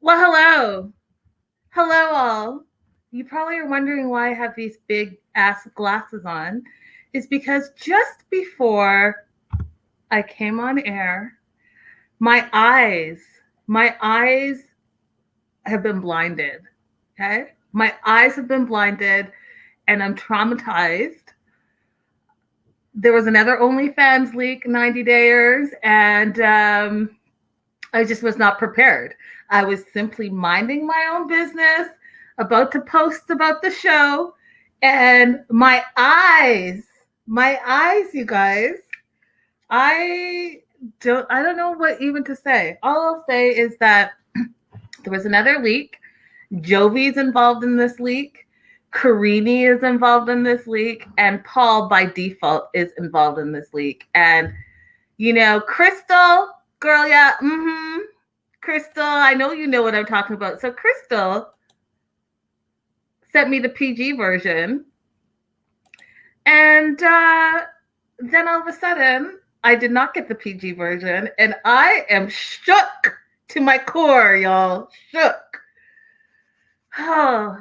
Well, hello. Hello, all. You probably are wondering why I have these big ass glasses on. It's because just before I came on air, my eyes, my eyes have been blinded. Okay? My eyes have been blinded and I'm traumatized. There was another OnlyFans leak, 90 Dayers, and I just was not prepared. I was simply minding my own business, about to post about the show, and my eyes, you guys, I don't know what even to say. All I'll say is that there was another leak. Jovi's involved in this leak. Karini is involved in this leak, and Paul by default is involved in this leak. And Crystal, girl, yeah, Crystal, I know you know what I'm talking about. So Crystal sent me the PG version, and then all of a sudden, I did not get the PG version, and I am shook to my core, y'all. Shook. Oh,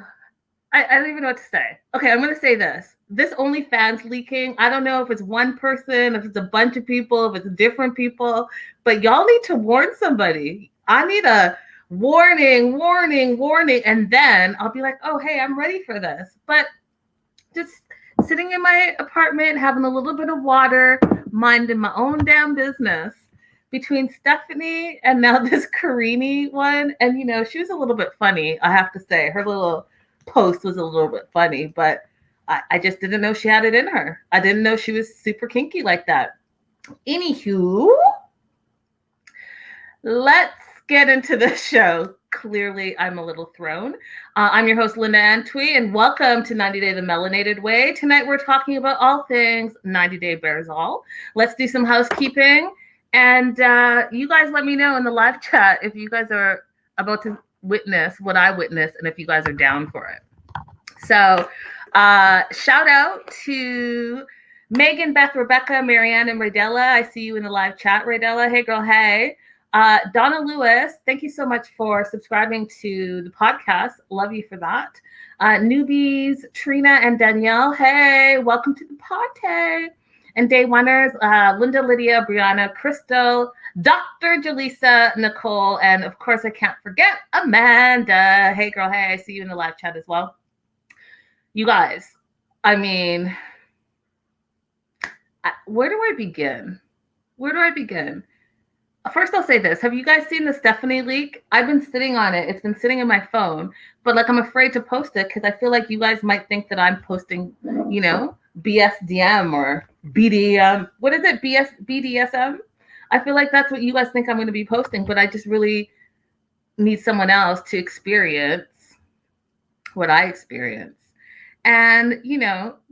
I don't even know what to say. Okay, I'm going to say this. This OnlyFans leaking, I don't know if it's one person, if it's a bunch of people, if it's different people, but y'all need to warn somebody. I need a warning, warning, warning. And then I'll be like, oh, hey, I'm ready for this. But just sitting in my apartment, having a little bit of water, minding my own damn business between Stephanie and now this Karini one. And, she was a little bit funny, I have to say. Her little post was a little bit funny, but I just didn't know she had it in her. I didn't know she was super kinky like that. Anywho, let's get into the show. Clearly, I'm a little thrown. I'm your host, Linda Antwi, and welcome to 90 Day the Melanated Way. Tonight, we're talking about all things 90 Day Bears All. Let's do some housekeeping. And you guys let me know in the live chat if you guys are about to witness what I witnessed and if you guys are down for it. So shout out to Megan, Beth, Rebecca, Marianne, and Raydella. I see you in the live chat, Raydella. Hey, girl, hey. Donna Lewis, thank you so much for subscribing to the podcast. Love you for that. Newbies, Trina and Danielle. Hey, welcome to the party. And day oneers, Linda, Lydia, Brianna, Crystal, Dr. Jaleesa, Nicole, and of course, I can't forget Amanda. Hey, girl, hey, I see you in the live chat as well. You guys, I mean, where do I begin? First, I'll say this. Have you guys seen the Stephanie leak? I've been sitting on it. It's been sitting in my phone, but I'm afraid to post it because I feel like you guys might think that I'm posting, BSDM or BDM. What is it? BDSM? I feel like that's what you guys think I'm going to be posting, but I just really need someone else to experience what I experience. And,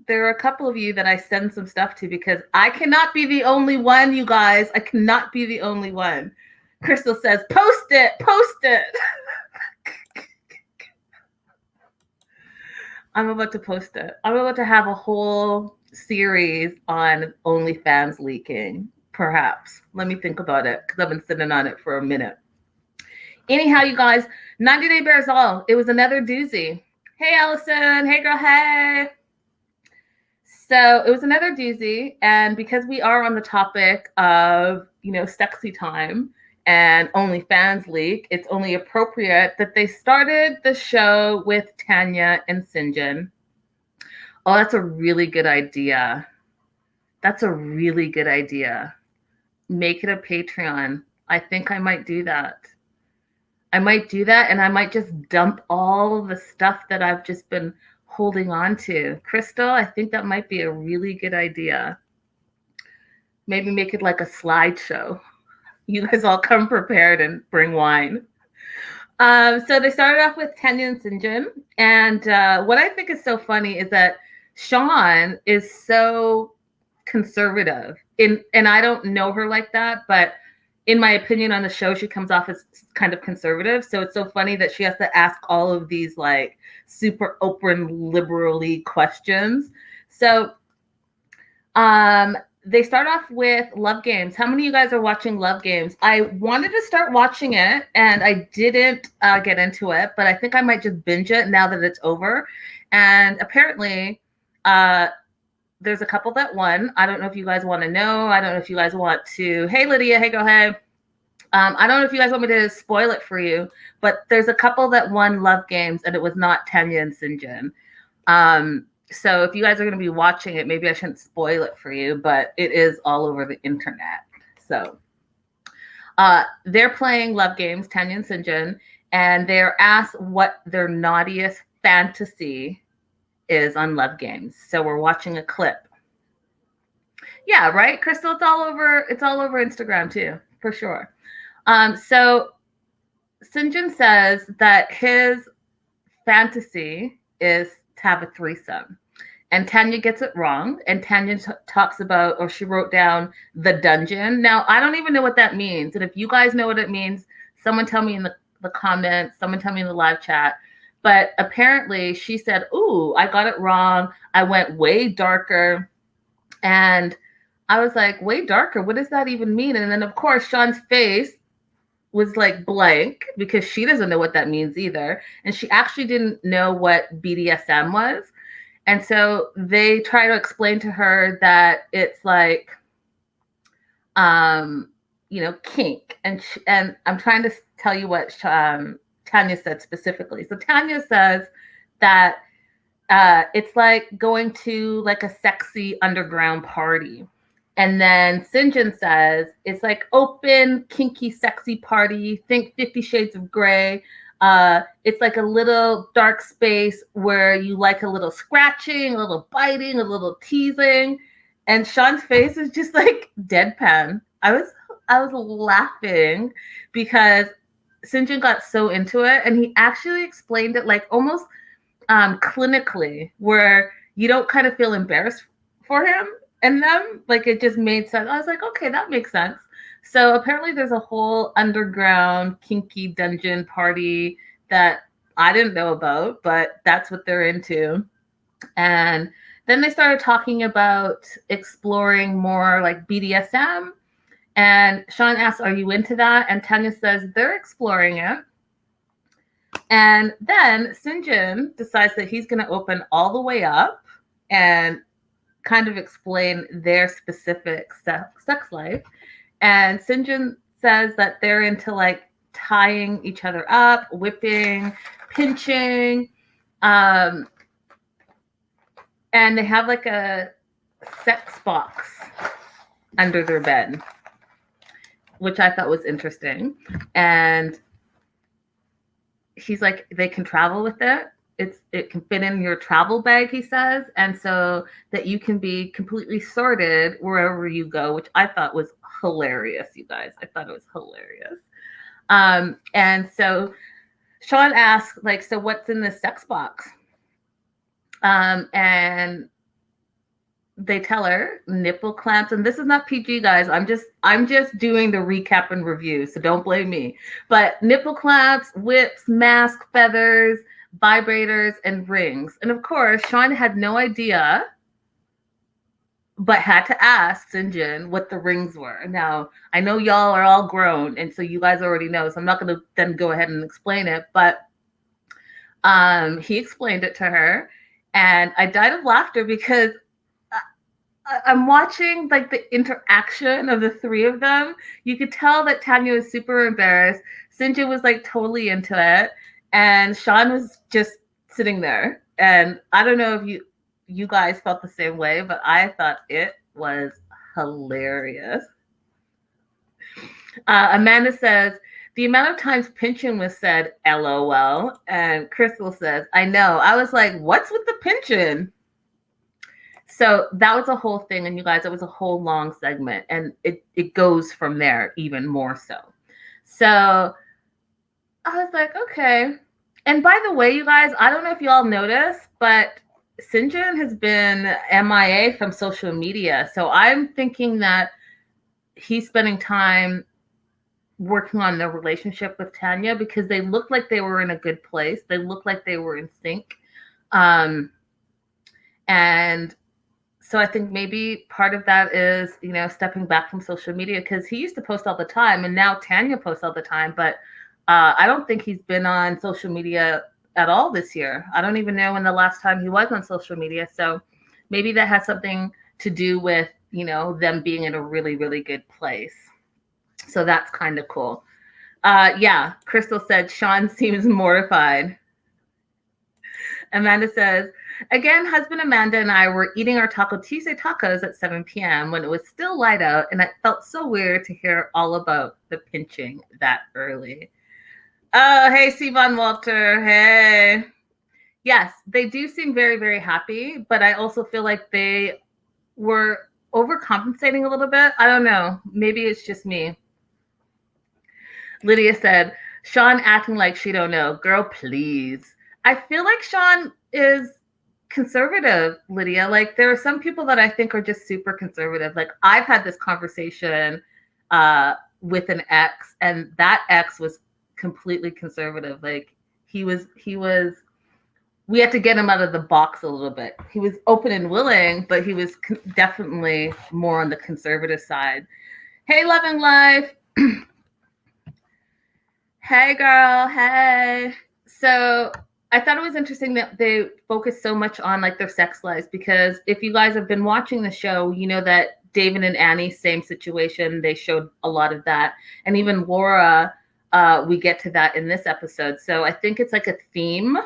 there are a couple of you that I send some stuff to because I cannot be the only one, you guys. I cannot be the only one. Crystal says, post it. I'm about to post it. I'm about to have a whole series on OnlyFans leaking, perhaps. Let me think about it because I've been sitting on it for a minute. Anyhow, you guys, 90 Day Bears All. It was another doozy. Hey, Allison. Hey, girl. Hey. So it was another doozy. And because we are on the topic of, sexy time and OnlyFans leak, it's only appropriate that they started the show with Tanya and Syngin. Oh, that's a really good idea. Make it a Patreon. I think I might do that. And I might just dump all of the stuff that I've just been holding on to. Crystal, I think that might be a really good idea. Maybe make it like a slideshow. You guys all come prepared and bring wine. So they started off with Tanya and Syngin. And what I think is so funny is that Shaun is so conservative. And I don't know her like that, but in my opinion on the show, she comes off as kind of conservative. So it's so funny that she has to ask all of these like super open liberally questions. So they start off with Love Games. How many of you guys are watching Love Games? I wanted to start watching it, and I didn't get into it, but I think I might just binge it now that it's over. And apparently, there's a couple that won. I don't know if you guys want to know. I don't know if you guys want to. Hey, Lydia. Hey, go ahead. I don't know if you guys want me to spoil it for you, but there's a couple that won Love Games, and it was not Tanya and Syngin. So if you guys are going to be watching it, maybe I shouldn't spoil it for you, but it is all over the internet. So they're playing Love Games, Tanya and Syngin, and they're asked what their naughtiest fantasy is on Love Games. So we're watching a clip. Yeah, right, Crystal. It's all over Instagram too, for sure. So Syngin says that his fantasy is to have a threesome. And Tanya gets it wrong. And Tanya talks about, or she wrote down, the dungeon. Now, I don't even know what that means. And if you guys know what it means, someone tell me in the comments, someone tell me in the live chat. But apparently she said, ooh, I got it wrong. I went way darker. And I was like, way darker? What does that even mean? And then, of course, Shaun's face was like blank because she doesn't know what that means either. And she actually didn't know what BDSM was. And so they try to explain to her that it's like, kink. And I'm trying to tell you what Tanya said specifically. So Tanya says that it's like going to like a sexy underground party. And then Syngin says it's like open, kinky, sexy party. Think 50 Shades of Grey. It's like a little dark space where you like a little scratching, a little biting, a little teasing. And Shaun's face is just like deadpan. I was laughing because Syngin got so into it, and he actually explained it like almost clinically, where you don't kind of feel embarrassed for him and them. Like, it just made sense. I was like, okay, that makes sense. So apparently there's a whole underground kinky dungeon party that I didn't know about, but that's what they're into. And then they started talking about exploring more like BDSM. And Shaun asks, are you into that? And Tanya says they're exploring it. And then Syngin decides that he's going to open all the way up and kind of explain their specific sex life. And Syngin says that they're into like tying each other up, whipping, pinching, and they have like a sex box under their bed, which I thought was interesting. And he's like, they can travel with it. It can fit in your travel bag, he says, and so that you can be completely sorted wherever you go, which I thought was hilarious, you guys. I thought it was hilarious. And so Shaun asks, like, so what's in this sex box? And they tell her nipple clamps, and this is not PG, guys. I'm just doing the recap and review, so don't blame me. But nipple clamps, whips, mask, feathers, vibrators, and rings. And of course, Shaun had no idea, but had to ask Syngin what the rings were. Now, I know y'all are all grown, and so you guys already know, so I'm not going to then go ahead and explain it, but he explained it to her, and I died of laughter because I'm watching like the interaction of the three of them. You could tell that Tanya was super embarrassed. Syngin was like totally into it, and Shaun was just sitting there. And I don't know if you guys felt the same way, but I thought it was hilarious. Amanda says, the amount of times pinching was said, LOL. And Crystal says, I know. I was like, what's with the pinching? So that was a whole thing. And you guys, it was a whole long segment. And it goes from there even more so. So I was like, okay. And by the way, you guys, I don't know if you all noticed, but Syngin has been MIA from social media. So I'm thinking that he's spending time working on their relationship with Tanya, because they looked like they were in a good place. They looked like they were in sync. And So I think maybe part of that is, stepping back from social media, because he used to post all the time and now Tanya posts all the time. But I don't think he's been on social media at all this year. I don't even know when the last time he was on social media. So maybe that has something to do with, them being in a really, really good place. So that's kind of cool. Yeah, Crystal said Shaun seems mortified. Amanda says, again, husband Amanda and I were eating our Taco Tuesday tacos at 7 p.m. when it was still light out, and it felt so weird to hear all about the pinching that early. Oh, hey, Sivan Walter. Hey. Yes, they do seem very, very happy, but I also feel like they were overcompensating a little bit. I don't know. Maybe it's just me. Lydia said, Shaun acting like she don't know. Girl, please. I feel like Shaun is conservative, Lydia. Like, there are some people that I think are just super conservative. Like, I've had this conversation with an ex, and that ex was completely conservative. Like, he was we had to get him out of the box a little bit. He was open and willing, but he was definitely more on the conservative side. Hey, Loving Life. Hey, girl. Hey. So I thought it was interesting that they focus so much on like their sex lives, because if you guys have been watching the show, you know that David and Annie, same situation. They showed a lot of that. And even Laura, we get to that in this episode. So I think it's like a theme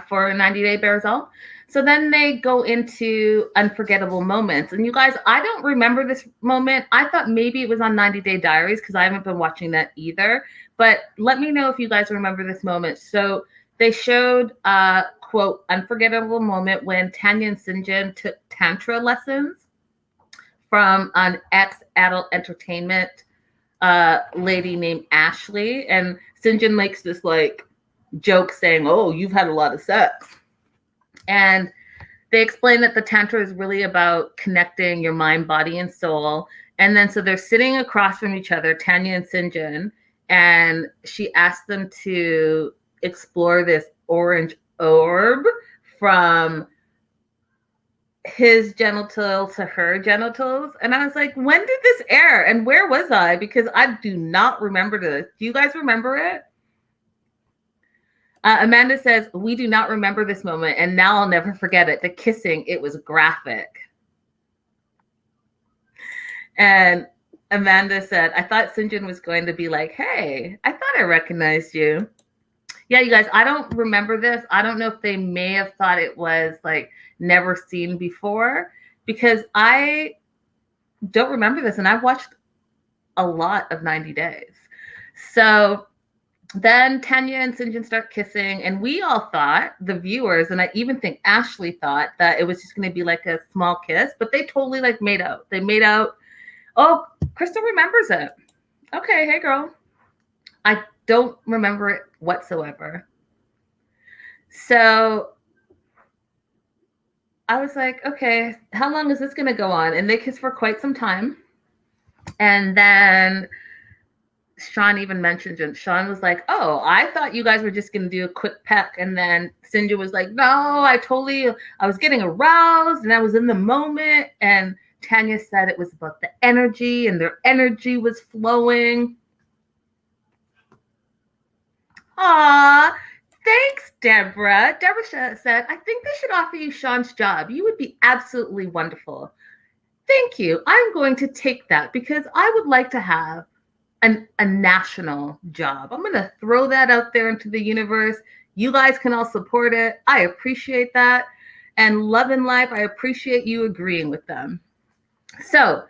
for 90 Day Barzal. So then they go into unforgettable moments. And you guys, I don't remember this moment. I thought maybe it was on 90 Day Diaries because I haven't been watching that either. But let me know if you guys remember this moment. So they showed, quote, unforgettable moment when Tanya and Syngin took Tantra lessons from an ex-adult entertainment lady named Ashley. And Syngin makes this like joke saying, oh, you've had a lot of sex. And they explain that the Tantra is really about connecting your mind, body, and soul. And then so they're sitting across from each other, Tanya and Syngin, and she asked them to explore this orange orb from his genital to her genitals. And I was like, when did this air? And where was I? Because I do not remember this. Do you guys remember it? Amanda says, we do not remember this moment, and now I'll never forget it. The kissing, it was graphic. And Amanda said, I thought Syngin was going to be like, hey, I thought I recognized you. Yeah, you guys, I don't remember this. I don't know if they may have thought it was like never seen before, because I don't remember this, and I've watched a lot of 90 Days. So then Tanya and Syngin start kissing, and we all thought, the viewers, and I even think Ashley thought, that it was just going to be like a small kiss, but they totally like made out. They made out. Oh, Crystal remembers it. Okay, hey girl. I don't remember it whatsoever. So I was like, okay, how long is this going to go on? And they kissed for quite some time. And then Shaun even mentioned it. Shaun was like, oh, I thought you guys were just going to do a quick peck. And then Syngin was like, no, I was getting aroused and I was in the moment. And Tanya said it was about the energy, and their energy was flowing. Aw, thanks, Deborah. Deborah said, I think they should offer you Shaun's job. You would be absolutely wonderful. Thank you. I'm going to take that because I would like to have a national job. I'm going to throw that out there into the universe. You guys can all support it. I appreciate that. And Love and Life, I appreciate you agreeing with them. So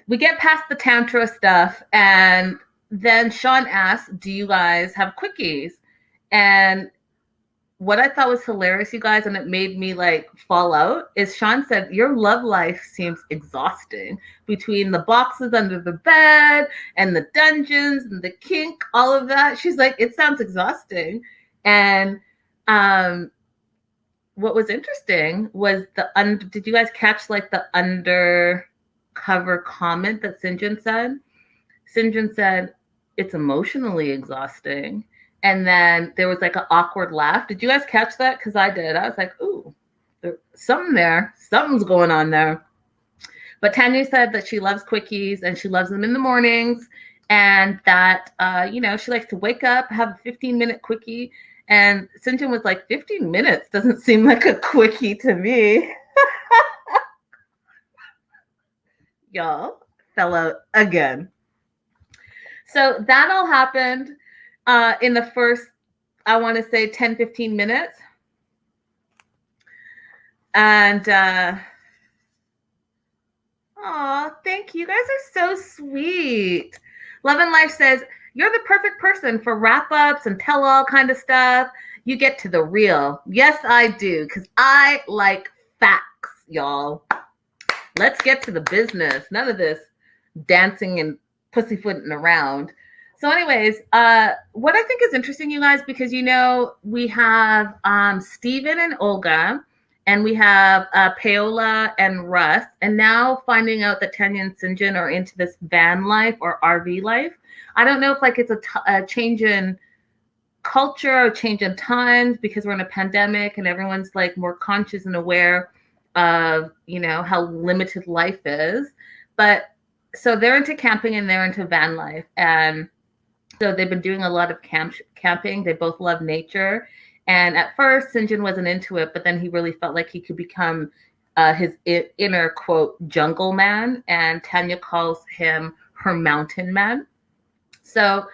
we get past the Tantra stuff, and then Shaun asks, do you guys have quickies? And what I thought was hilarious, you guys, and it made me like fall out, is Shaun said, your love life seems exhausting between the boxes under the bed and the dungeons and the kink, all of that. She's like, it sounds exhausting. And what was interesting was did you guys catch like the undercover comment that Syngin said? Syngin said, it's emotionally exhausting. And then there was like an awkward laugh. Did you guys catch that? Because I did. I was like, ooh. Something's going on there. But Tanya said that she loves quickies and she loves them in the mornings, and that she likes to wake up, have a 15-minute quickie. And Syngin was like, 15 minutes doesn't seem like a quickie to me. Y'all fell out again. So that all happened in the first, I want to say 10, 15 minutes. And thank you. You guys are so sweet. Love and Life says, you're the perfect person for wrap-ups and tell-all kind of stuff. You get to the real. Yes, I do, because I like facts, y'all. Let's get to the business. None of this dancing and pussyfooting around. So anyways, what I think is interesting, you guys, because, we have Steven and Olga, and we have Paola and Russ, and now finding out that Tanya and Syngin are into this van life or RV life. I don't know if it's a change in culture or change in times because we're in a pandemic and everyone's more conscious and aware of, how limited life is. But so they're into camping and they're into van life. And so they've been doing a lot of camping. They both love nature. And at first, Syngin wasn't into it, but then he really felt like he could become his inner, quote, jungle man. And Tanya calls him her mountain man. So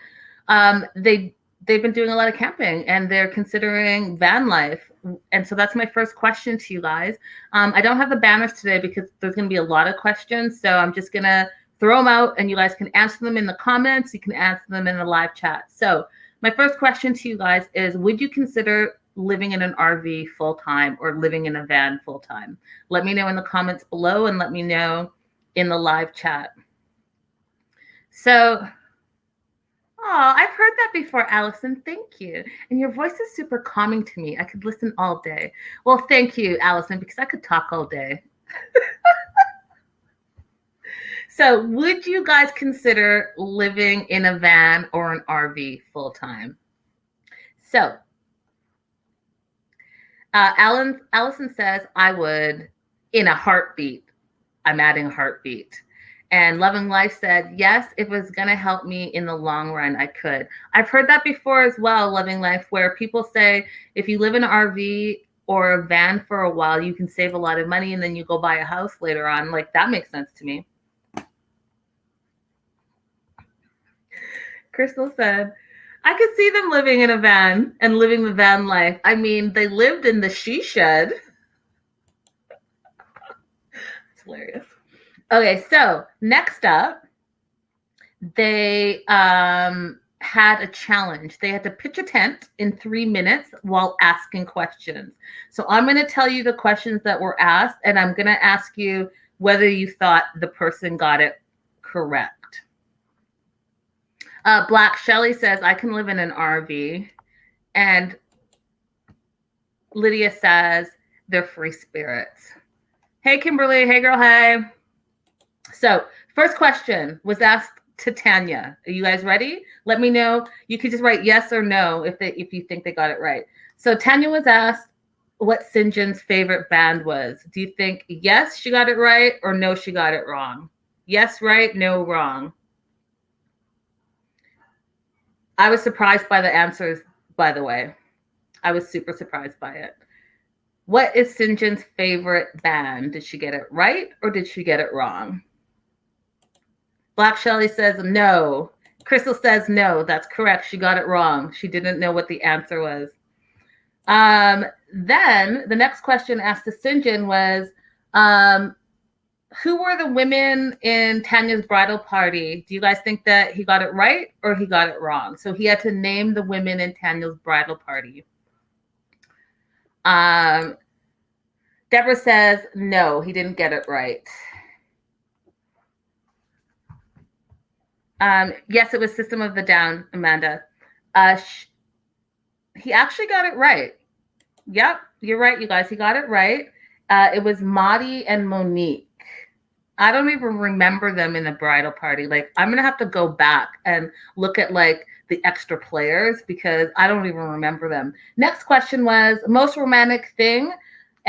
they've been doing a lot of camping and they're considering van life. And so that's my first question to you guys. I don't have the banners today because there's going to be a lot of questions. So I'm just going to throw them out and you guys can answer them in the comments. You can answer them in the live chat. So my first question to you guys is, would you consider living in an RV full-time or living in a van full-time? Let me know in the comments below and let me know in the live chat. So, I've heard that before, Allison. Thank you. And your voice is super calming to me. I could listen all day. Well, thank you, Allison, because I could talk all day. So would you guys consider living in a van or an RV full-time? So Allison says, I would in a heartbeat. I'm adding a heartbeat. And Loving Life said, yes, if it was going to help me in the long run, I could. I've heard that before as well, Loving Life, where people say if you live in an RV or a van for a while, you can save a lot of money and then you go buy a house later on. That makes sense to me. Crystal said, I could see them living in a van and living the van life. I mean, they lived in the she shed. It's hilarious. Okay, so next up, they had a challenge. They had to pitch a tent in 3 minutes while asking questions. So I'm going to tell you the questions that were asked, and I'm going to ask you whether you thought the person got it correct. Black Shelly says, I can live in an RV. And Lydia says, they're free spirits. Hey, Kimberly. Hey, girl. Hey. So first question was asked to Tanya. Are you guys ready? Let me know. You could just write yes or no if you think they got it right. So Tanya was asked what Syngin's favorite band was. Do you think yes, she got it right, or no, she got it wrong? Yes, right, no, wrong. I was surprised by the answers, by the way. I was super surprised by it. What is Syngin's favorite band? Did she get it right or did she get it wrong? Black Shelly says no. Crystal says no. That's correct. She got it wrong. She didn't know what the answer was. Then the next question asked to Syngin was, who were the women in Tanya's bridal party? Do you guys think that he got it right or he got it wrong? So he had to name the women in Tanya's bridal party. Deborah says, no, he didn't get it right. Yes, it was System of the Down, Amanda. He actually got it right. Yep, you're right, you guys. He got it right. It was Maudie and Monique. I don't even remember them in the bridal party. I'm going to have to go back and look at the extra players because I don't even remember them. Next question was most romantic thing.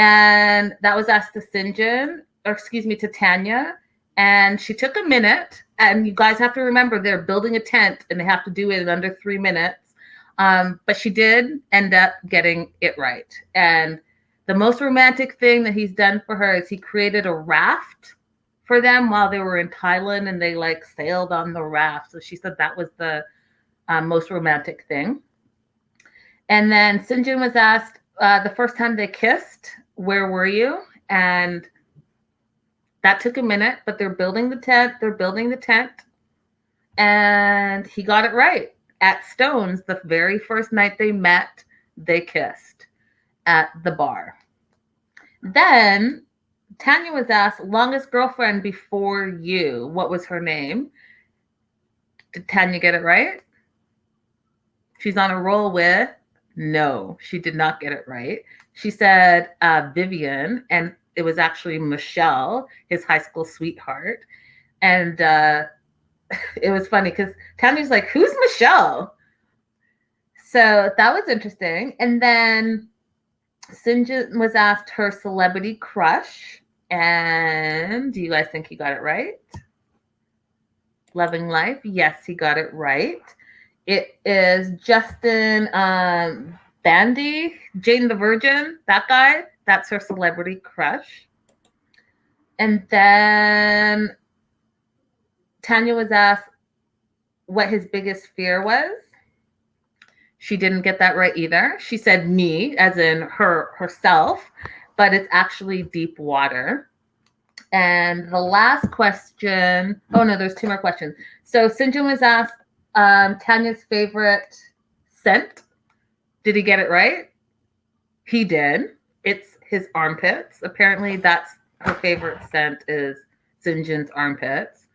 And that was asked to Syngin, or excuse me, to Tanya. And she took a minute. And you guys have to remember, they're building a tent and they have to do it in under 3 minutes. But she did end up getting it right. And the most romantic thing that he's done for her is he created a raft for them while they were in Thailand, and they like sailed on the raft. So she said that was the most romantic thing. And then Syngin was asked the first time they kissed, where were you? And that took a minute, but they're building the tent. And he got it right. At Stone's, the very first night they met, they kissed at the bar. Then Tanya was asked, longest girlfriend before you, what was her name? Did Tanya get it right? She's on a roll with, no, she did not get it right. She said Vivian, and it was actually Michelle, his high school sweetheart. And it was funny because Tanya's like, who's Michelle? So that was interesting. And then Syngin was asked her celebrity crush. And do you guys think he got it right? Loving Life. Yes, he got it right. It is Justin Bandy, Jane the Virgin, that guy. That's her celebrity crush. And then Tanya was asked what his biggest fear was. She didn't get that right either. She said me, as in herself, but it's actually deep water. And the last question, oh no, there's 2 more questions. So Syngin was asked Tanya's favorite scent. Did he get it right? He did. It's his armpits. Apparently that's her favorite scent, is Syngin's armpits.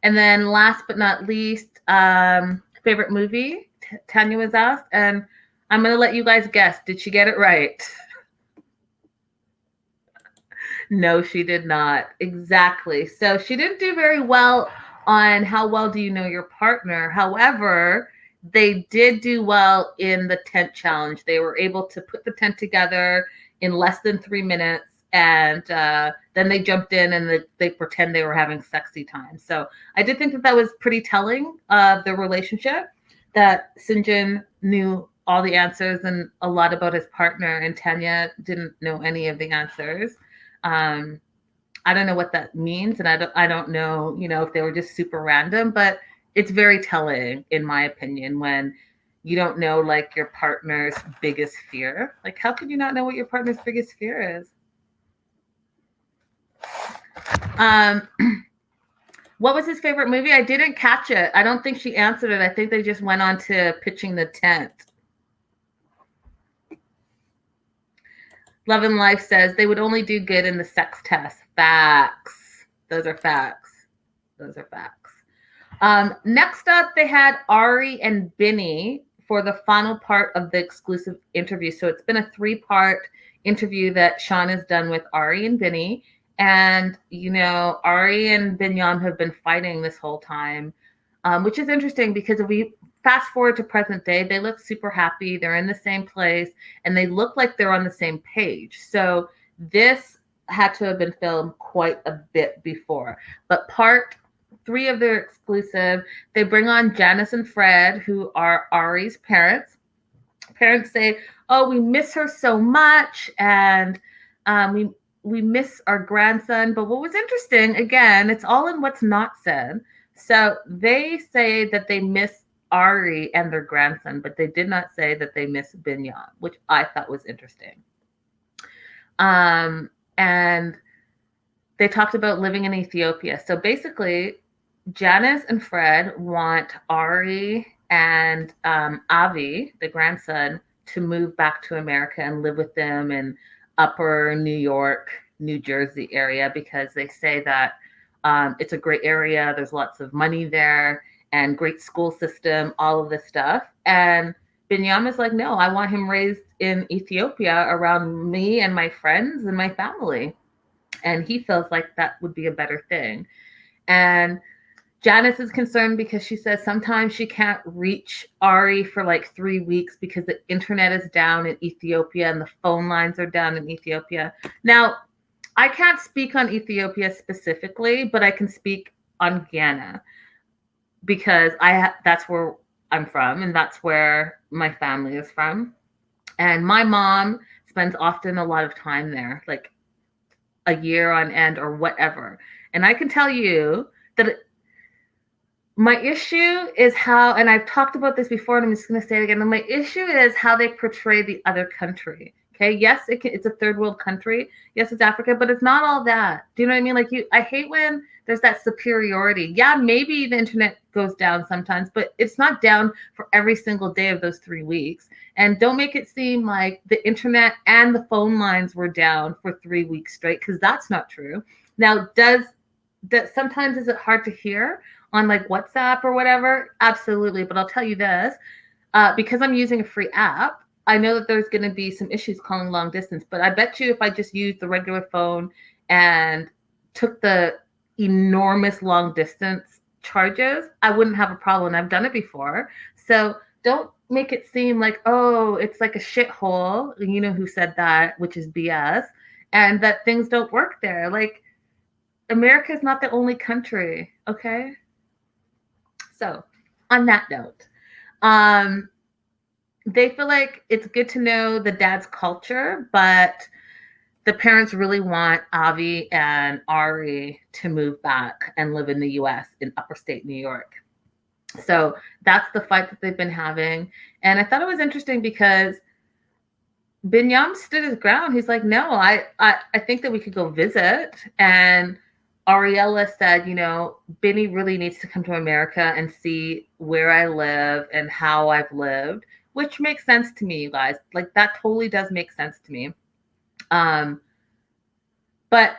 And then last but not least, favorite movie, Tanya was asked, and I'm going to let you guys guess. Did she get it right? No, she did not. Exactly. So she didn't do very well on how well do you know your partner. However, they did do well in the tent challenge. They were able to put the tent together in less than 3 minutes. And then they jumped in and they pretend they were having sexy time. So I did think that was pretty telling of the relationship, that Syngin knew all the answers and a lot about his partner, and Tanya didn't know any of the answers. I don't know what that means, and I don't know, if they were just super random, but it's very telling, in my opinion, when you don't know like your partner's biggest fear. Like, how could you not know what your partner's biggest fear is? What was his favorite movie? I didn't catch it. I don't think she answered it. I think they just went on to pitching the tent. Love and Life says they would only do good in the sex test. Facts. Those are facts. Next up, they had Ari and Binny for the final part of the exclusive interview. So it's been a 3-part interview that Shaun has done with Ari and Binny. And, Ari and Binyam have been fighting this whole time, which is interesting because if we fast forward to present day, they look super happy. They're in the same place and they look like they're on the same page. So this had to have been filmed quite a bit before. But part 3 of their exclusive, they bring on Janice and Fred, who are Ari's parents. Parents say, oh, we miss her so much. And we miss our grandson. But what was interesting, again, it's all in what's not said. So they say that they miss Ari and their grandson, but they did not say that they miss Binyam, which I thought was interesting. And they talked about living in Ethiopia. So basically, Janice and Fred want Ari and Avi, the grandson, to move back to America and live with them in upper New York, New Jersey area, because they say that it's a great area. There's lots of money there and great school system, all of this stuff. And Binyam is like, no, I want him raised in Ethiopia around me and my friends and my family. And he feels like that would be a better thing. And Janice is concerned because she says sometimes she can't reach Ari for like 3 weeks because the internet is down in Ethiopia and the phone lines are down in Ethiopia. Now, I can't speak on Ethiopia specifically, but I can speak on Ghana because that's where I'm from and that's where my family is from. And my mom spends often a lot of time there, like a year on end or whatever. And I can tell you that my issue is how, and I've talked about this before, and I'm just going to say it again. My issue is how they portray the other country. Okay, yes, it's a third world country. Yes, it's Africa, but it's not all that. Do you know what I mean? Like I hate when there's that superiority. Yeah, maybe the internet goes down sometimes, but it's not down for every single day of those 3 weeks. And don't make it seem like the internet and the phone lines were down for 3 weeks straight, because that's not true. Now, sometimes is it hard to hear on like WhatsApp or whatever? Absolutely. But I'll tell you this, because I'm using a free app, I know that there's going to be some issues calling long distance, but I bet you if I just used the regular phone and took the enormous long distance charges, I wouldn't have a problem. I've done it before. So don't make it seem like, oh, it's like a shithole. You know who said that, which is BS, and that things don't work there. Like, America is not the only country, okay? So, on that note, they feel like it's good to know the dad's culture, but the parents really want Avi and Ari to move back and live in the US in upper state New York. So that's the fight that they've been having. And I thought it was interesting because Binyam stood his ground. He's like, no, I think that we could go visit. And Ariella said, you know, Binny really needs to come to America and see where I live and how I've lived, which makes sense to me, you guys. Like, that totally does make sense to me. But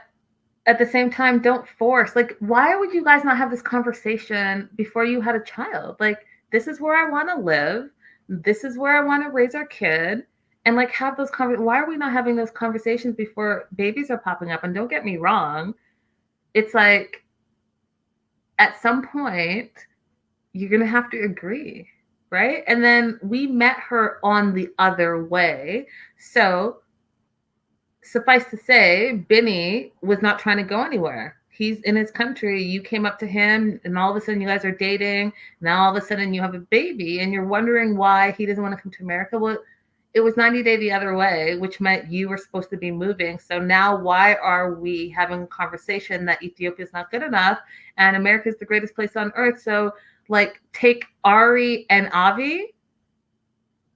at the same time, don't force. Like, why would you guys not have this conversation before you had a child? Like, this is where I want to live. This is where I want to raise our kid. And like, have those why are we not having those conversations before babies are popping up? And don't get me wrong, it's like at some point you're gonna have to agree, right? And then we met her on the other way. So suffice to say, Binny was not trying to go anywhere. He's in his country. You came up to him and all of a sudden you guys are dating. Now all of a sudden you have a baby and you're wondering why he doesn't want to come to America. Well, it was 90 Day the other way, which meant you were supposed to be moving. So now why are we having a conversation that Ethiopia is not good enough and America is the greatest place on earth? So like, take Ari and Avi.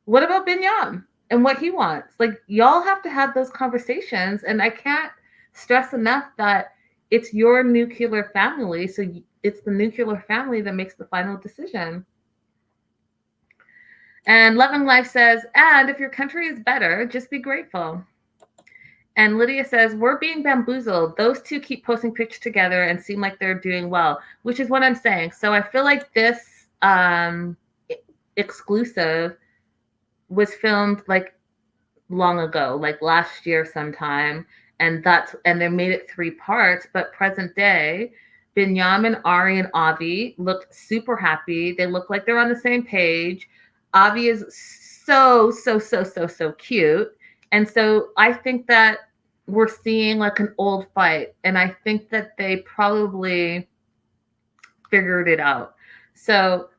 What about Binyam and what he wants? Like, y'all have to have those conversations. And I can't stress enough that it's your nuclear family. So it's the nuclear family that makes the final decision. And Loving Life says, and if your country is better, just be grateful. And Lydia says, we're being bamboozled. Those two keep posting pictures together and seem like they're doing well, which is what I'm saying. So I feel like this exclusive was filmed like long ago, like last year sometime. And they made it 3 parts, but present day, Binyam and Ari and Avi looked super happy. They look like they're on the same page. Avi is so cute. And so I think that we're seeing like an old fight. And I think that they probably figured it out. So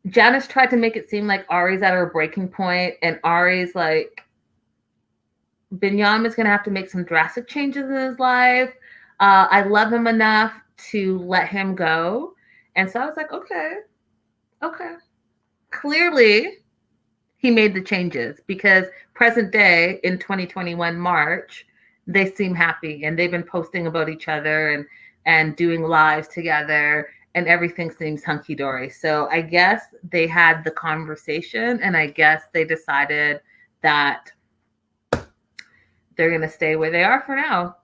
Janice tried to make it seem like Ari's at her breaking point. And Ari's like, Binyam is going to have to make some drastic changes in his life. I love him enough to let him go. And so I was like, okay. Clearly, he made the changes because present day in 2021 March, they seem happy and they've been posting about each other and doing lives together and everything seems hunky-dory. So I guess they had the conversation and I guess they decided that they're going to stay where they are for now.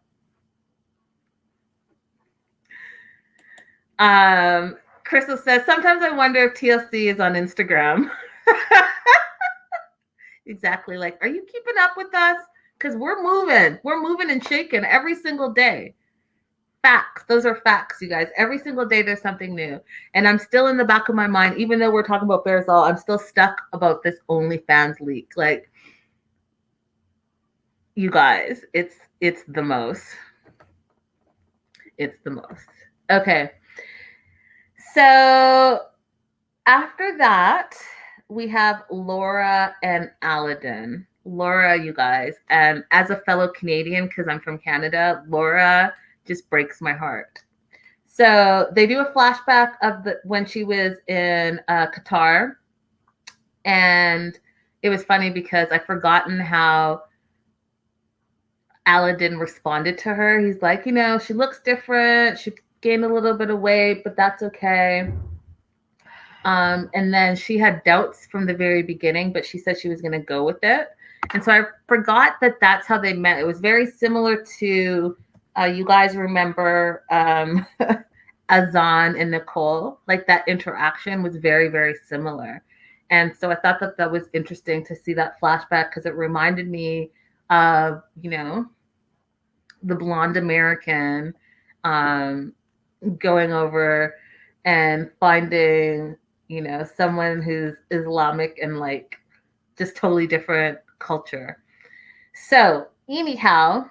Crystal says, sometimes I wonder if TLC is on Instagram. Exactly. Like, are you keeping up with us? Because we're moving and shaking every single day. facts. Those are facts, you guys. Every single day there's something new. And I'm still in the back of my mind, even though we're talking about Bearzall, I'm still stuck about this OnlyFans leak. Like, you guys, it's the most. It's the most. Okay. So after that, we have Laura and Aladin. Laura, you guys, and as a fellow Canadian, because I'm from Canada, Laura just breaks my heart. So they do a flashback of when she was in Qatar, and it was funny because I've forgotten how Aladin responded to her. He's like, she looks different. She gained a little bit of weight, but that's okay. And then she had doubts from the very beginning, but she said she was going to go with it. And so I forgot that that's how they met. It was very similar to, you guys remember Azan and Nicole, like that interaction was very, very similar. And so I thought that was interesting to see that flashback because it reminded me of, the blonde American going over and finding, someone who's Islamic and like just totally different culture. So anyhow,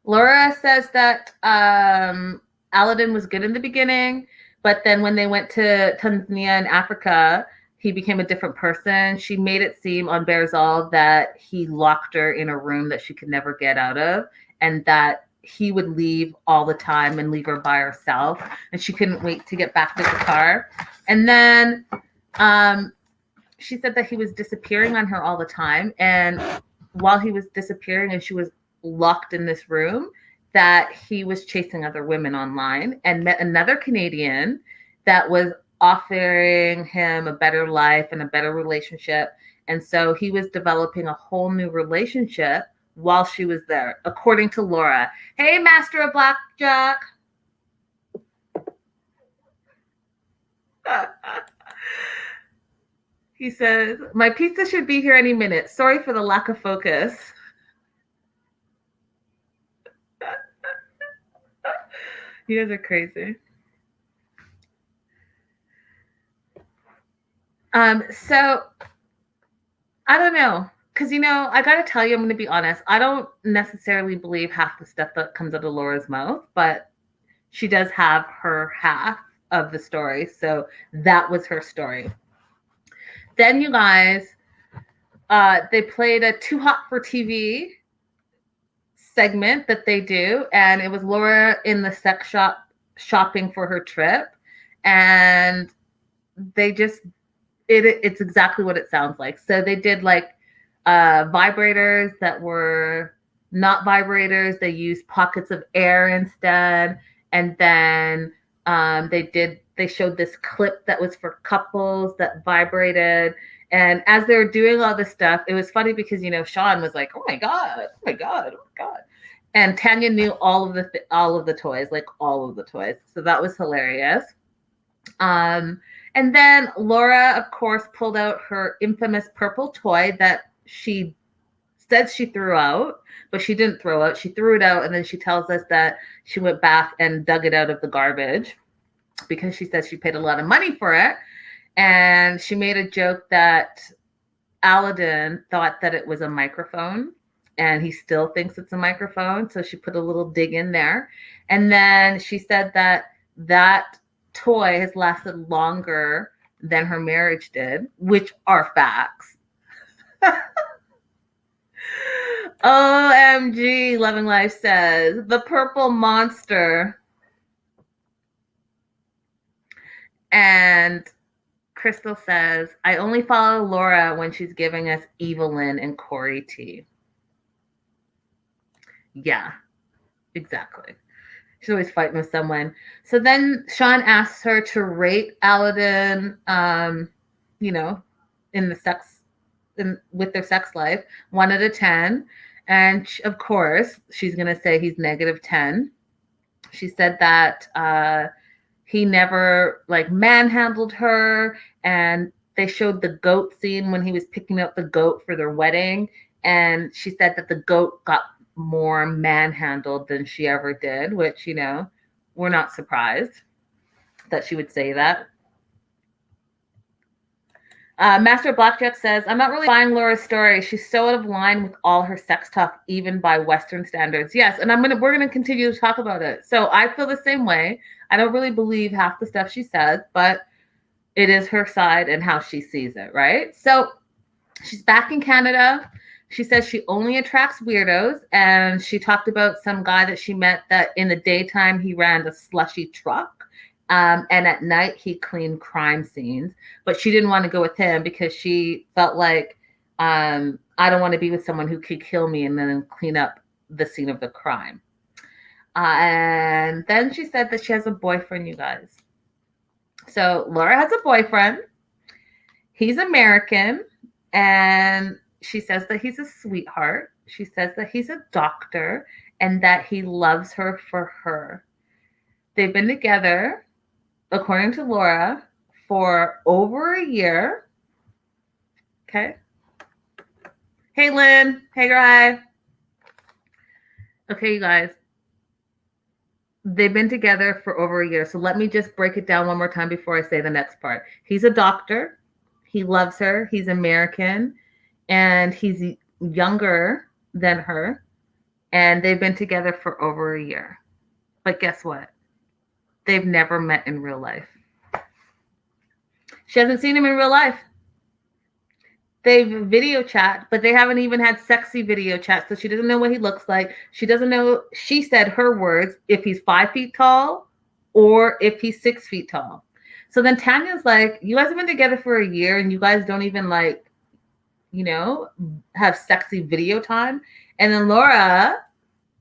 Laura says that Aladin was good in the beginning, but then when they went to Tanzania in Africa, he became a different person. She made it seem on Bearzall that he locked her in a room that she could never get out of, and that he would leave all the time and leave her by herself, and she couldn't wait to get back to Qatar. And then she said that he was disappearing on her all the time, and while he was disappearing and she was locked in this room, that he was chasing other women online and met another Canadian that was offering him a better life and a better relationship. And so he was developing a whole new relationship while she was there, according to Laura. Hey, Master of Blackjack. He says, my pizza should be here any minute. Sorry for the lack of focus. You guys are crazy. So I don't know. Because, I got to tell you, I'm going to be honest. I don't necessarily believe half the stuff that comes out of Laura's mouth, but she does have her half of the story. So that was her story. Then, you guys, they played a Too Hot for TV segment that they do. And it was Laura in the sex shop shopping for her trip. And they just, it's exactly what it sounds like. So they did like vibrators that were not vibrators. They used pockets of air instead. And then they showed this clip that was for couples that vibrated. And as they were doing all this stuff, it was funny because, Shaun was like, oh my God, oh my God, oh my God. And Tanya knew all of the toys, like all of the toys. So that was hilarious. And then Laura, of course, pulled out her infamous purple toy that she said she threw out, but she didn't throw out. She threw it out, and then she tells us that she went back and dug it out of the garbage because she said she paid a lot of money for it. And she made a joke that Aladin thought that it was a microphone, and he still thinks it's a microphone. So she put a little dig in there. And then she said that toy has lasted longer than her marriage did, which are facts. OMG, Loving Life says, the purple monster. And Crystal says, I only follow Laura when she's giving us Evelyn and Corey tea. Yeah, exactly. She's always fighting with someone. So then Shaun asks her to rate Aladin, with their sex life, 1 out of 10. And of course, she's going to say he's -10. She said that he never manhandled her, and they showed the goat scene when he was picking up the goat for their wedding. And she said that the goat got more manhandled than she ever did, which, you know, we're not surprised that she would say that. Master Blackjack says, I'm not really buying Laura's story. She's so out of line with all her sex talk, even by Western standards. Yes, and we're gonna continue to talk about it. So I feel the same way. I don't really believe half the stuff she says, but it is her side and how she sees it, right? So she's back in Canada. She says she only attracts weirdos, and she talked about some guy that she met that in the daytime he ran a slushy truck. And at night, he cleaned crime scenes, but she didn't want to go with him because she felt like, I don't want to be with someone who could kill me and then clean up the scene of the crime. And then she said that she has a boyfriend, you guys. So Laura has a boyfriend. He's American, and she says that he's a sweetheart. She says that he's a doctor and that he loves her for her. They've been together, according to Laura, for over a year. Okay. Hey, Lynn. Hey, Guy. Okay, you guys. They've been together for over a year. So let me just break it down one more time before I say the next part. He's a doctor. He loves her. He's American. And he's younger than her. And they've been together for over a year. But guess what? They've never met in real life. She hasn't seen him in real life. They've video chat, but they haven't even had sexy video chat. So she doesn't know what he looks like. She doesn't know, she said her words, if he's 5 feet tall or if he's 6 feet tall. So then Tanya's like, you guys have been together for a year and you guys don't even like, you know, have sexy video time. And then Laura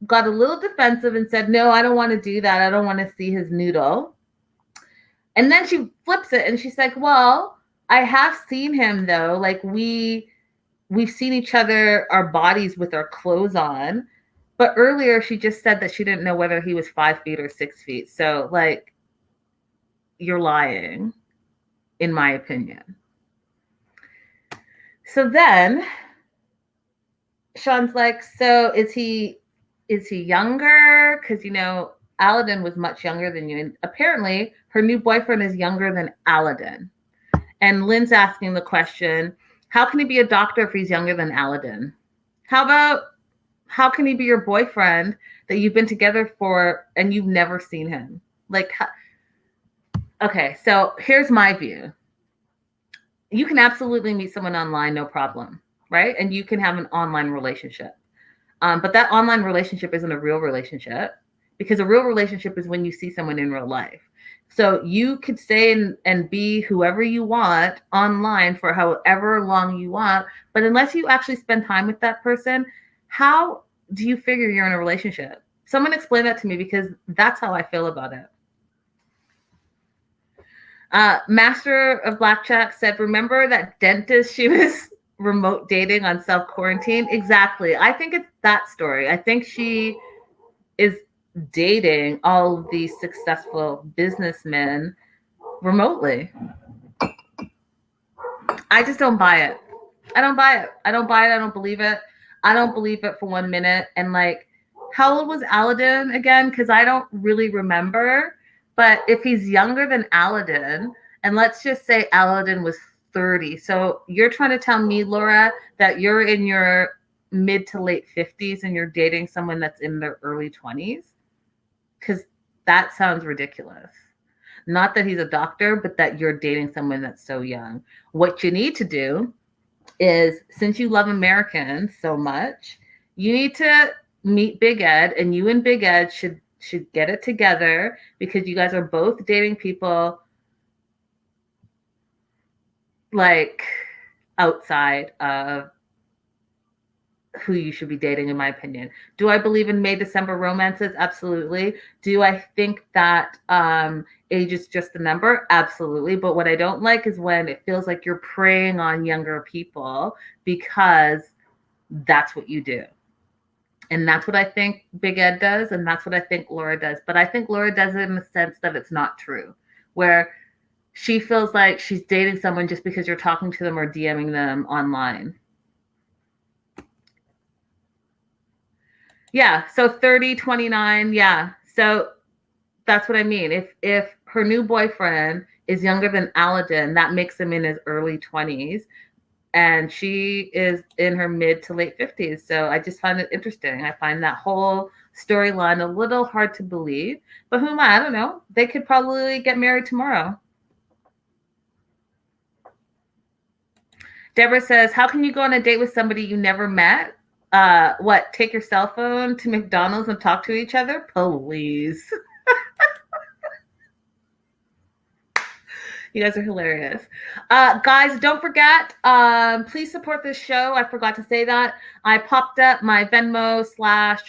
got a little defensive and said, no, I don't want to do that. I don't want to see his noodle. And then she flips it and she's like, well, I have seen him though. Like we've seen each other, our bodies with our clothes on. But earlier she just said that she didn't know whether he was 5 feet or 6 feet. So like, you're lying, in my opinion. So then Shaun's like, so is he younger? Because, you know, Aladin was much younger than you. And apparently her new boyfriend is younger than Aladin. And Lynn's asking the question, how can he be a doctor if he's younger than Aladin? How can he be your boyfriend that you've been together for and you've never seen him? Like, okay, so here's my view. You can absolutely meet someone online, no problem, right? And you can have an online relationship. But that online relationship isn't a real relationship, because a real relationship is when you see someone in real life. So you could say and be whoever you want online for however long you want, but unless you actually spend time with that person, how do you figure you're in a relationship? Someone explain that to me, because that's how I feel about it. Master of Blackjack said, remember that dentist she was remote dating on self-quarantine? Exactly. I think it's that story. I think she is dating all of these successful businessmen remotely. I just don't buy it. I don't buy it. I don't buy it. I don't believe it. I don't believe it for 1 minute. And like, how old was Aladin again? Because I don't really remember. But if he's younger than Aladin, and let's just say Aladin was 30. So you're trying to tell me, Laura, that you're in your mid to late 50s and you're dating someone that's in their early 20s? Because that sounds ridiculous. Not that he's a doctor, but that you're dating someone that's so young. What you need to do is, since you love Americans so much, you need to meet Big Ed, and you and Big Ed should get it together, because you guys are both dating people like outside of who you should be dating, in my opinion. Do I believe in May December romances? Absolutely. Do I think that age is just a number? Absolutely. But what I don't like is when it feels like you're preying on younger people, because that's what you do. And that's what I think Big Ed does, and that's what I think Laura does. But I think Laura does it in the sense that it's not true, where she feels like she's dating someone just because you're talking to them or DMing them online. Yeah. So 30, 29. Yeah. So that's what I mean. If her new boyfriend is younger than Aladin, that makes him in his early 20s. And she is in her mid to late 50s. So I just find it interesting. I find that whole storyline a little hard to believe. But who am I? I don't know. They could probably get married tomorrow. Deborah says, how can you go on a date with somebody you never met? What, take your cell phone to McDonald's and talk to each other? Please. You guys are hilarious. Guys, don't forget, please support this show. I forgot to say that. I popped up my Venmo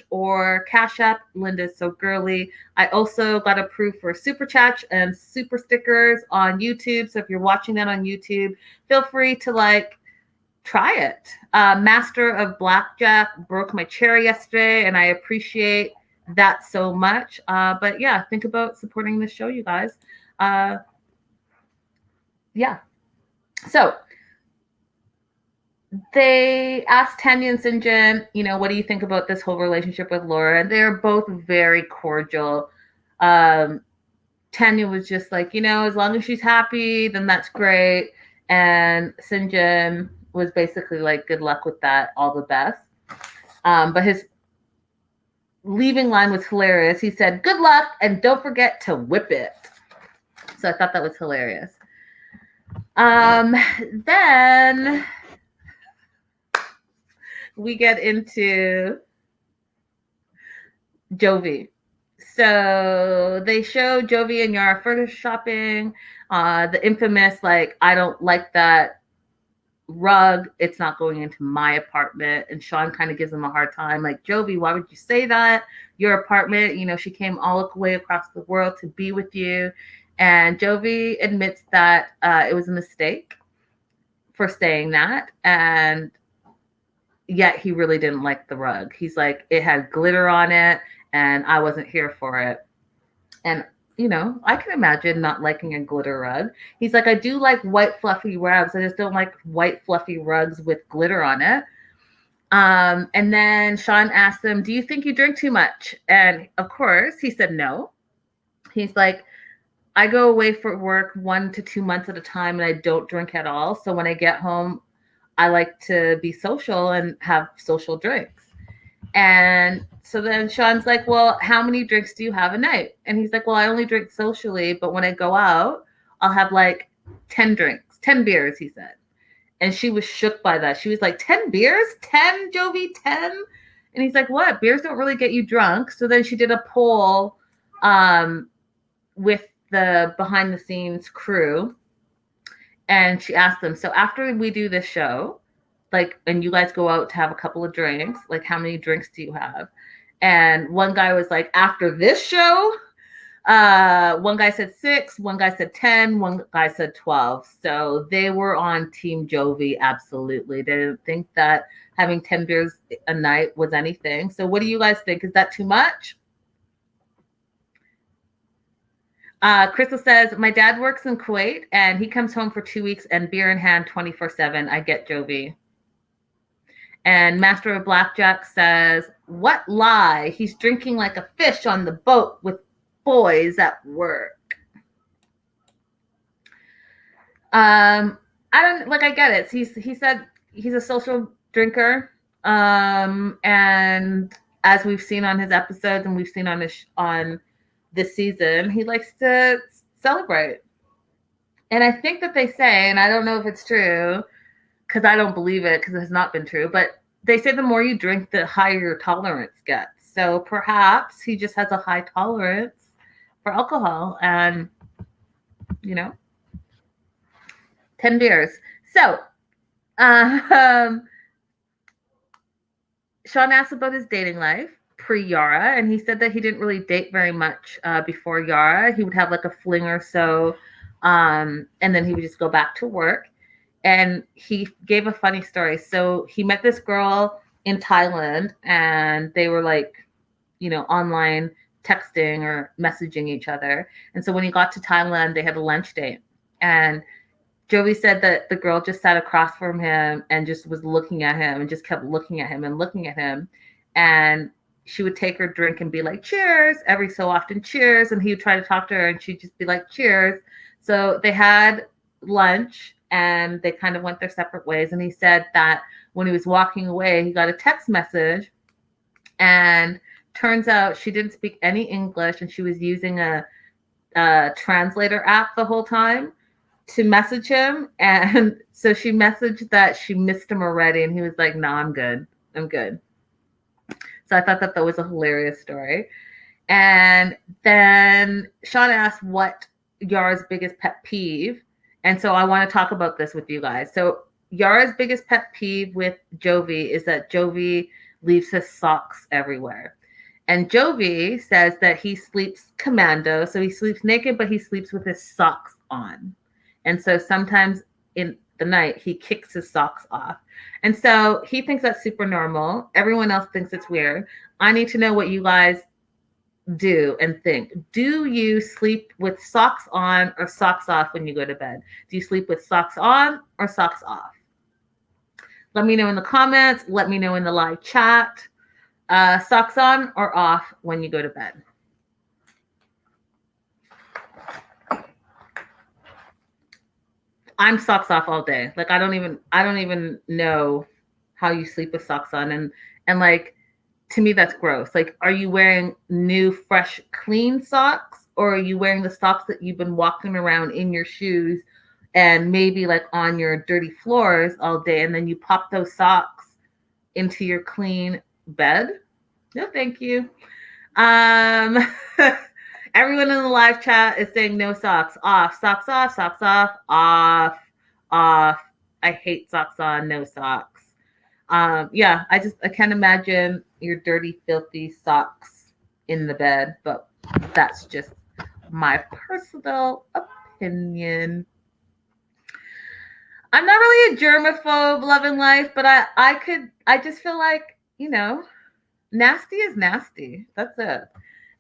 / or Cashapp, Linda's So Girly. I also got approved for super chats and super stickers on YouTube. So if you're watching that on YouTube, feel free to try it. Master of Blackjack broke my chair yesterday, and I appreciate that so much. But yeah, think about supporting this show, you guys. Yeah. So they asked Tanya and Syngin, what do you think about this whole relationship with Laura? They're both very cordial. Tanya was just like, as long as she's happy, then that's great. And Syngin was basically like, good luck with that, all the best. But his leaving line was hilarious. He said, good luck, and don't forget to whip it. So I thought that was hilarious. Then we get into Jovi. So they show Jovi and Yara furniture shopping. The infamous, I don't like that rug. It's not going into my apartment. And Shaun kind of gives him a hard time. Like, Jovi, why would you say that? Your apartment, she came all the way across the world to be with you. And Jovi admits that it was a mistake for saying that. And yet he really didn't like the rug. He's like, it had glitter on it and I wasn't here for it. And, I can imagine not liking a glitter rug. He's like, I do like white fluffy rugs. I just don't like white fluffy rugs with glitter on it. And then Shaun asked him, do you think you drink too much? And of course he said no. He's like, I go away for work 1 to 2 months at a time and I don't drink at all. So when I get home, I like to be social and have social drinks. And so then Shaun's like, well, how many drinks do you have a night? And he's like, well, I only drink socially, but when I go out, I'll have 10 drinks, 10 beers, he said. And she was shook by that. She was like, 10 beers? 10, Jovi, 10? And he's like, what? Beers don't really get you drunk. So then she did a poll with the behind the scenes crew. And she asked them, so after we do this show, and you guys go out to have a couple of drinks, how many drinks do you have? And one guy was like, after this show, one guy said 6, one guy said 10, one guy said 12. So they were on Team Jovi, absolutely. They didn't think that having 10 beers a night was anything. So what do you guys think? Is that too much? Crystal says, my dad works in Kuwait and he comes home for 2 weeks and beer in hand 24/7. I get Jovi. And Master of Blackjack says, what lie? He's drinking like a fish on the boat with boys at work. I get it. He said he's a social drinker. And as we've seen on his episodes and we've seen on this season, he likes to celebrate. And I think that they say, and I don't know if it's true, because I don't believe it, because it has not been true, but they say the more you drink, the higher your tolerance gets. So perhaps he just has a high tolerance for alcohol and, 10 beers. So, Shaun asked about his dating life pre-Yara, and he said that he didn't really date very much before Yara. He would have a fling or so, and then he would just go back to work. And he gave a funny story. So he met this girl in Thailand and they were online texting or messaging each other. And so when he got to Thailand, they had a lunch date. And Jovi said that the girl just sat across from him and just was looking at him and just kept looking at him and looking at him. And she would take her drink and be like, cheers, every so often, cheers. And he would try to talk to her and she'd just be like, cheers. So they had lunch and they kind of went their separate ways. And he said that when he was walking away, he got a text message, and turns out she didn't speak any English and she was using a translator app the whole time to message him. And so she messaged that she missed him already. And he was like, no, I'm good. I'm good. So I thought that was a hilarious story. And then Shaun asked what Yara's biggest pet peeve. And so I want to talk about this with you guys. So Yara's biggest pet peeve with Jovi is that Jovi leaves his socks everywhere. And Jovi says that he sleeps commando. So he sleeps naked, but he sleeps with his socks on. And so sometimes in the night, he kicks his socks off. And so he thinks that's super normal. Everyone else thinks it's weird. I need to know what you guys do and think. Do you sleep with socks on or socks off when you go to bed? Do you sleep with socks on or socks off? Let me know in the comments. Let me know in the live chat. Socks on or off when you go to bed? I'm socks off all day. Like I don't even know how you sleep with socks on. And like, to me, that's gross. Like, are you wearing new, fresh, clean socks, or are you wearing the socks that you've been walking around in your shoes and maybe like on your dirty floors all day, and then you pop those socks into your clean bed? No, thank you. Everyone in the live chat is saying no socks. Off. Socks off. Socks off. Off. Off. I hate socks on. No socks. Yeah, I can't imagine your dirty, filthy socks in the bed, but that's just my personal opinion. I'm not really a germaphobe, love and life, but I just feel like, nasty is nasty. That's it.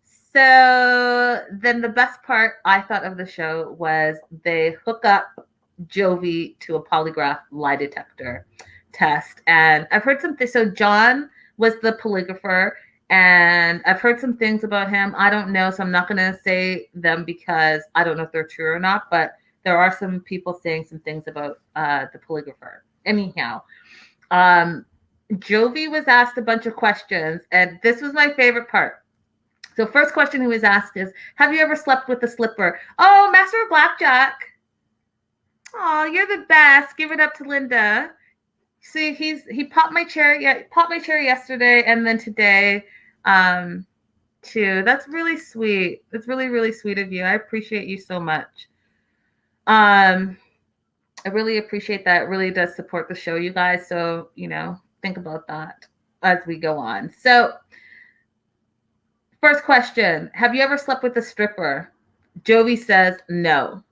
So then the best part I thought of the show was they hook up Jovi to a polygraph lie detector test. And I've heard something. So John was the polygrapher, and I've heard some things about him. I don't know, so I'm not going to say them because I don't know if they're true or not, but there are some people saying some things about the polygrapher. Anyhow, Jovi was asked a bunch of questions, and this was my favorite part. So first question he was asked is, have you ever slept with a slipper? Oh, Master of Blackjack. Oh, you're the best. Give it up to Linda. See, he popped my cherry. Yeah, popped my cherry yesterday, and then today, too. That's really sweet. It's really, really sweet of you. I appreciate you so much. I really appreciate that. It really does support the show, you guys. So, think about that as we go on. So, first question, have you ever slept with a stripper? Jovi says no.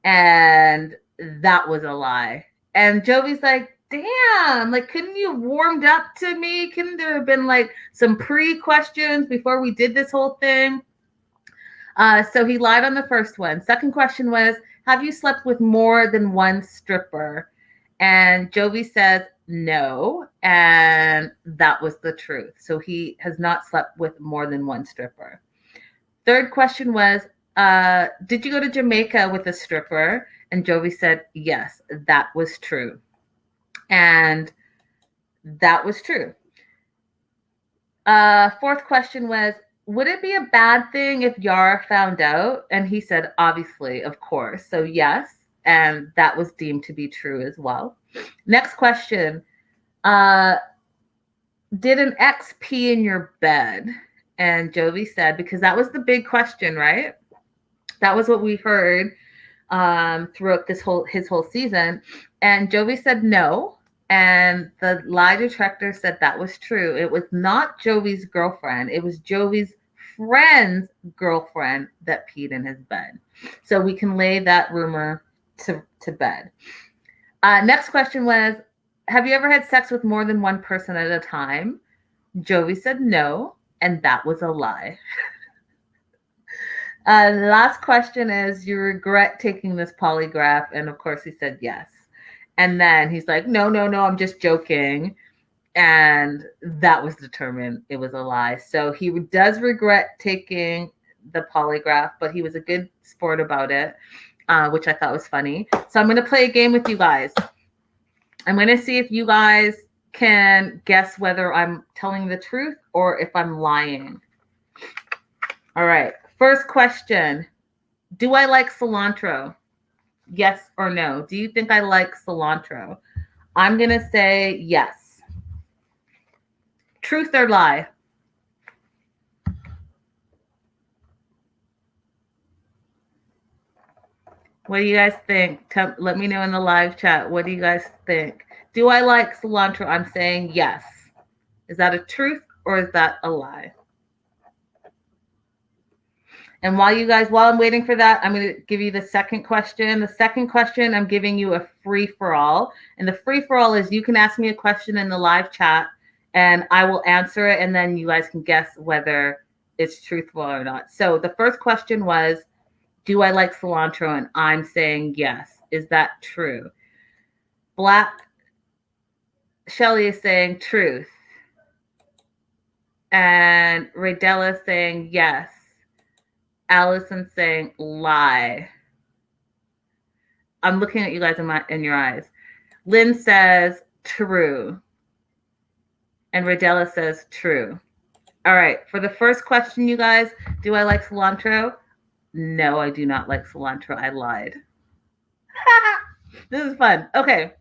And that was a lie. And Jovi's like, damn, like, couldn't you have warmed up to me? Couldn't there have been like some pre-questions before we did this whole thing? So he lied on the first one. Second question was, have you slept with more than one stripper? And Jovi says no. And that was the truth. So he has not slept with more than one stripper. Third question was, did you go to Jamaica with a stripper? And Jovi said, yes, that was true. And that was true. Fourth question was, would it be a bad thing if Yara found out? And he said, obviously, of course. So yes, and that was deemed to be true as well. Next question. Did an ex pee in your bed? And Jovi said, because that was the big question, right? That was what we heard throughout his whole season. And Jovi said no. And the lie detector said that was true. It was not Jovi's girlfriend. It was Jovi's friend's girlfriend that peed in his bed. So we can lay that rumor to bed. Next question was, have you ever had sex with more than one person at a time? Jovi said no, and that was a lie. The last question is, you regret taking this polygraph? And of course he said yes. And then he's like, no, I'm just joking. And that was determined it was a lie. So he does regret taking the polygraph, but he was a good sport about it, which I thought was funny. So I'm going to play a game with you guys. I'm going to see if you guys can guess whether I'm telling the truth or if I'm lying. All right. First question. Do I like cilantro? Yes or no? Do you think I like cilantro? I'm going to say yes. Truth or lie? What do you guys think? Let me know in the live chat. What do you guys think? Do I like cilantro? I'm saying yes. Is that a truth or is that a lie? And while I'm waiting for that, I'm going to give you the second question. The second question, I'm giving you a free-for-all. And the free-for-all is you can ask me a question in the live chat and I will answer it. And then you guys can guess whether it's truthful or not. So the first question was, do I like cilantro? And I'm saying yes. Is that true? Black Shelly is saying truth. And Raydella is saying yes. Allison saying lie. I'm looking at you guys in your eyes. Lynn says true. And Raydella says true. All right. For the first question, you guys, do I like cilantro? No, I do not like cilantro. I lied. This is fun. Okay.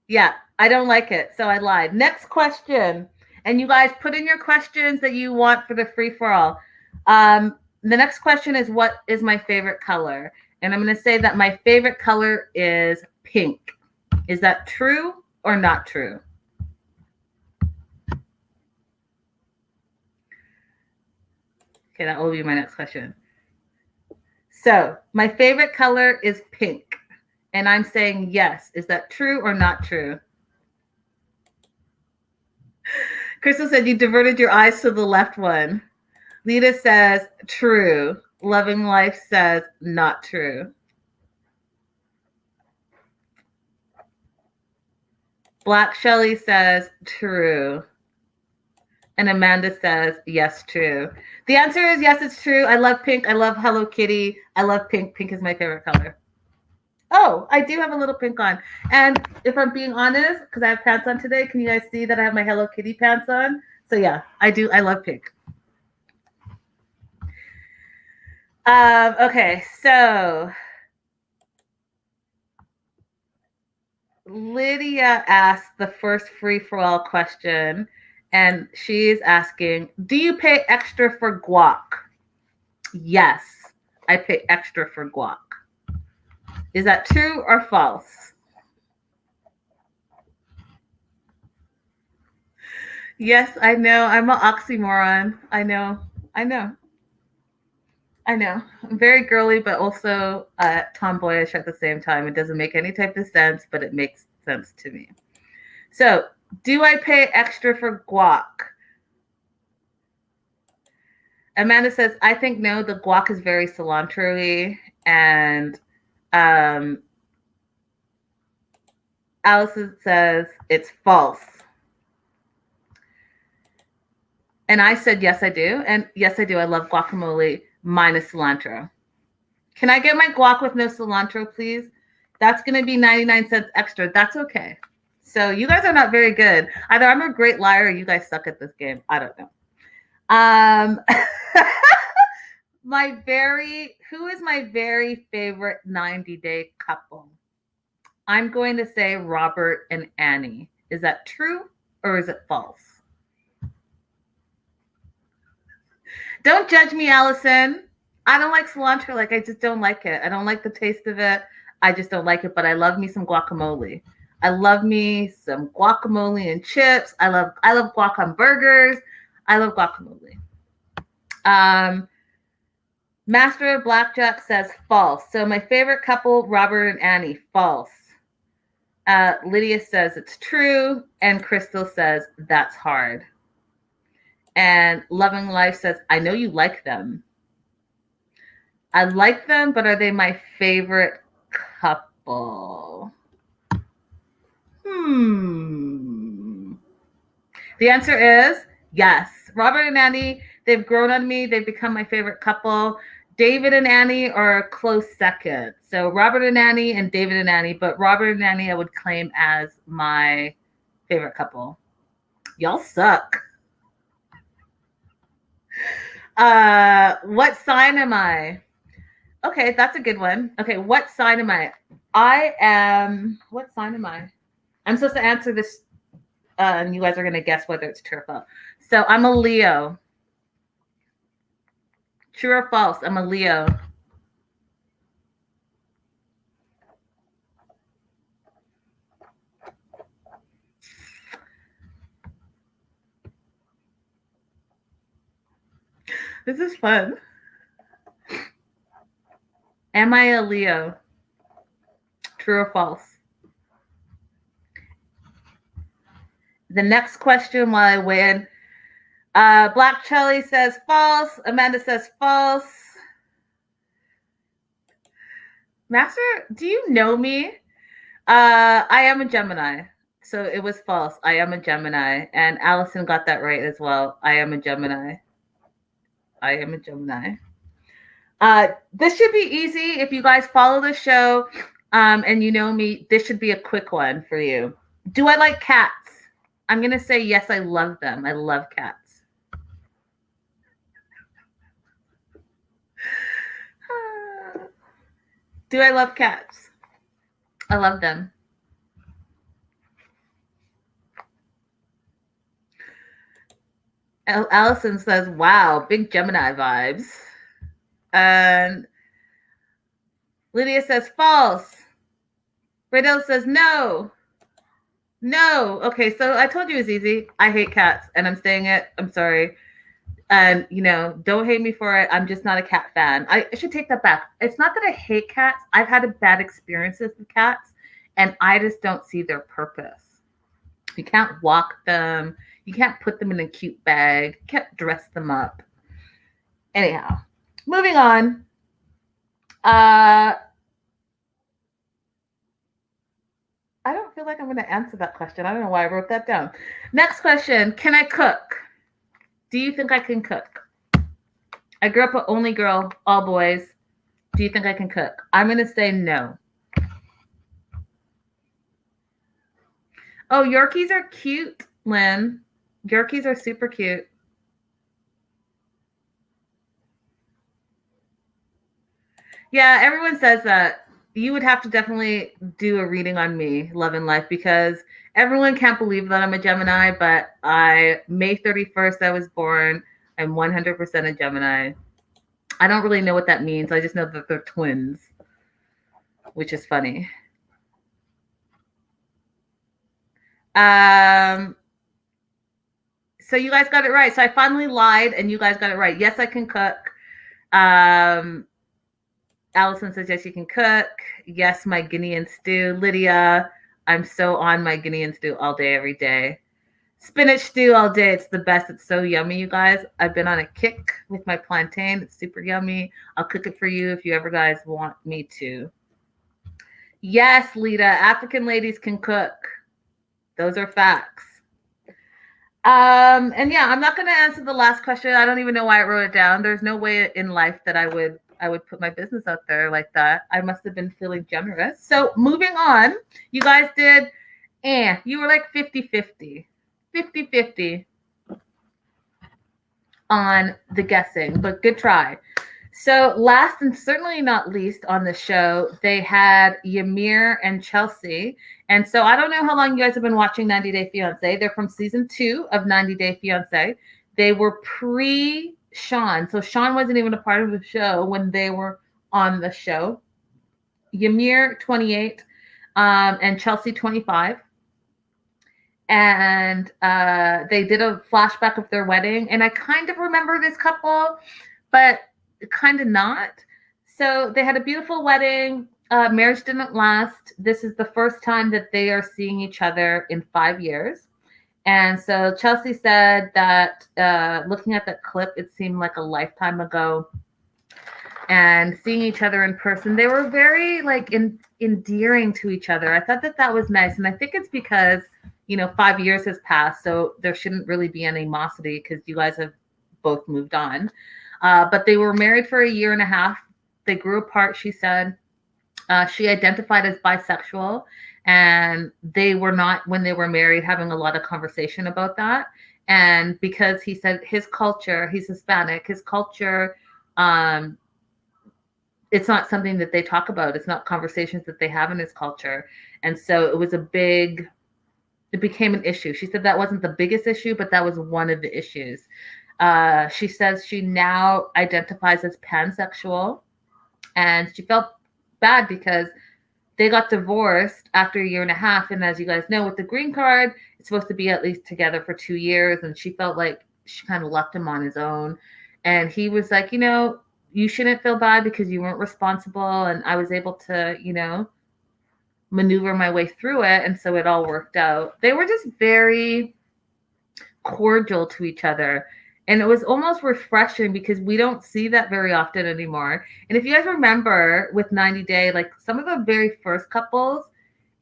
Yeah, I don't like it. So I lied. Next question. And you guys put in your questions that you want for the free-for-all. The next question is, what is my favorite color? And I'm going to say that my favorite color is pink. Is that true or not true? Okay, that will be my next question. So my favorite color is pink. And I'm saying yes. Is that true or not true? Crystal said you diverted your eyes to the left one. Lita says true. Loving Life says not true. Black Shelly says true. And Amanda says yes, true. The answer is yes, it's true. I love pink. I love Hello Kitty. I love pink. Pink is my favorite color. Oh, I do have a little pink on. And if I'm being honest, because I have pants on today, can you guys see that I have my Hello Kitty pants on? So yeah, I do. I love pink. Okay, so Lydia asked the first free-for-all question, and she's asking, do you pay extra for guac? Yes, I pay extra for guac. Is that true or false? Yes, I know. I'm an oxymoron. I know. I'm very girly, but also tomboyish at the same time. It doesn't make any type of sense, but it makes sense to me. So, do I pay extra for guac? Amanda says, I think no, the guac is very cilantro-y. And Allison says it's false. And I said, yes, I do. And yes, I do. I love guacamole minus cilantro. Can I get my guac with no cilantro, please? That's going to be 99 cents extra. That's okay. So you guys are not very good. Either I'm a great liar or you guys suck at this game. I don't know. Who is my very favorite 90-day couple? I'm going to say Robert and Annie. Is that true or is it false? Don't judge me, Allison. I don't like cilantro. Like, I just don't like it. I don't like the taste of it. I just don't like it, but I love me some guacamole. I love me some guacamole and chips. I love guac on burgers. I love guacamole. Master of Blackjack says false. So my favorite couple, Robert and Annie, false. Lydia says it's true. And Crystal says that's hard. And Loving Life says, I know you like them. I like them, but are they my favorite couple? The answer is yes. Robert and Annie, they've grown on me. They've become my favorite couple. David and Annie are a close second. So Robert and Annie and David and Annie, but Robert and Annie I would claim as my favorite couple. Y'all suck. What sign am I? Okay, that's a good one. Okay, what sign am I? What sign am I? I'm supposed to answer this, and you guys are going to guess whether it's true or false. So I'm a Leo. True or false? I'm a Leo. This is fun. Am I a Leo? True or false? The next question while I win. Black Chelly says false. Amanda says false. Master, do you know me? I am a Gemini. So it was false. I am a Gemini. And Allison got that right as well. I am a Gemini. I am a Gemini. This should be easy. If you guys follow the show and you know me, this should be a quick one for you. Do I like cats? I'm going to say yes, I love them. I love cats. Do I love cats? I love them. Allison says, wow, big Gemini vibes. And Lydia says false. Radel says no. No. Okay, so I told you it was easy. I hate cats, and I'm saying it. I'm sorry. And, don't hate me for it. I'm just not a cat fan. I should take that back. It's not that I hate cats. I've had bad experiences with cats, and I just don't see their purpose. You can't walk them. You can't put them in a cute bag. You can't dress them up. Anyhow, moving on. I don't feel like I'm going to answer that question. I don't know why I wrote that down. Next question. Can I cook? Do you think I can cook? I grew up an only girl, all boys. Do you think I can cook? I'm going to say no. Oh, Yorkies are cute, Lynn. Yorkies are super cute. Yeah, everyone says that. You would have to definitely do a reading on me, Love and Life, because everyone can't believe that I'm a Gemini, but May 31st, I was born. I'm 100% a Gemini. I don't really know what that means. I just know that they're twins, which is funny. So you guys got it right. So I finally lied, and you guys got it right. Yes, I can cook. Allison says, yes, you can cook. Yes, my Guinean stew. Lydia, I'm so on my Guinean stew all day, every day. Spinach stew all day. It's the best. It's so yummy, you guys. I've been on a kick with my plantain. It's super yummy. I'll cook it for you if you ever guys want me to. Yes, Lita, African ladies can cook. Those are facts. And yeah, I'm not going to answer the last question. I don't even know why I wrote it down. There's no way in life that I would put my business out there like that. I must have been feeling generous. So moving on, you guys did, you were like 50-50. 50-50 on the guessing, but good try. So last and certainly not least on the show, they had Yamir and Chelsea. And so I don't know how long you guys have been watching 90 Day Fiance. They're from season 2 of 90 Day Fiance. They were pre-Shaun. So Shaun wasn't even a part of the show when they were on the show. Yamir, 28, and Chelsea, 25. And they did a flashback of their wedding. And I kind of remember this couple, but kind of not. So they had a beautiful wedding. Marriage didn't last. This is the first time that they are seeing each other in 5 years. And so Chelsea said that looking at that clip, it seemed like a lifetime ago. and seeing each other in person, they were very like endearing to each other. I thought that was nice, and I think it's because 5 years has passed, so there shouldn't really be animosity because you guys have both moved on. But they were married for a year and a half. They grew apart. She said she identified as bisexual, and they were not, when they were married, having a lot of conversation about that. And because he said his culture, he's Hispanic, his culture, it's not something that they talk about. It's not conversations that they have in his culture. And so it became an issue. She said that wasn't the biggest issue, but that was one of the issues. She says she now identifies as pansexual, and she felt bad because they got divorced after a year and a half. And as you guys know, with the green card, it's supposed to be at least together for 2 years. And she felt like she kind of left him on his own. And he was like, you shouldn't feel bad because you weren't responsible. And I was able to, maneuver my way through it. And so it all worked out. They were just very cordial to each other. And it was almost refreshing because we don't see that very often anymore. And if you guys remember with 90 Day, like some of the very first couples,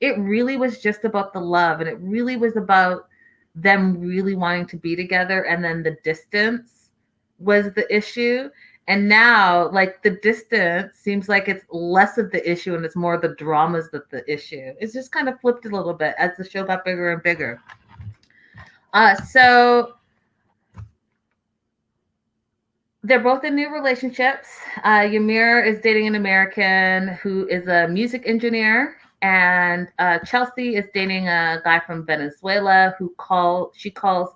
it really was just about the love. And it really was about them really wanting to be together. And then the distance was the issue. And now, like, the distance seems like it's less of the issue and it's more the dramas that the issue. It's just kind of flipped a little bit as the show got bigger and bigger. So they're both in new relationships. Yamir is dating an American who is a music engineer, and Chelsea is dating a guy from Venezuela who she calls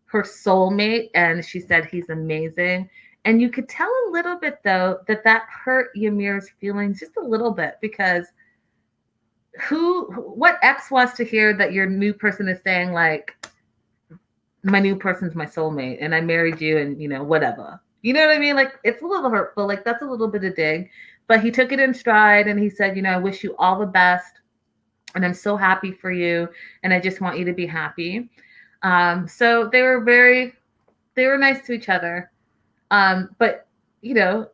her soulmate, and she said he's amazing. And you could tell a little bit, though, that hurt Yamir's feelings just a little bit, because what ex wants to hear that your new person is saying, like, my new person's my soulmate and I married you and, whatever. You know what I mean? Like, it's a little hurtful. Like, that's a little bit of dig. But he took it in stride and he said, I wish you all the best. And I'm so happy for you. And I just want you to be happy. So they were nice to each other. But,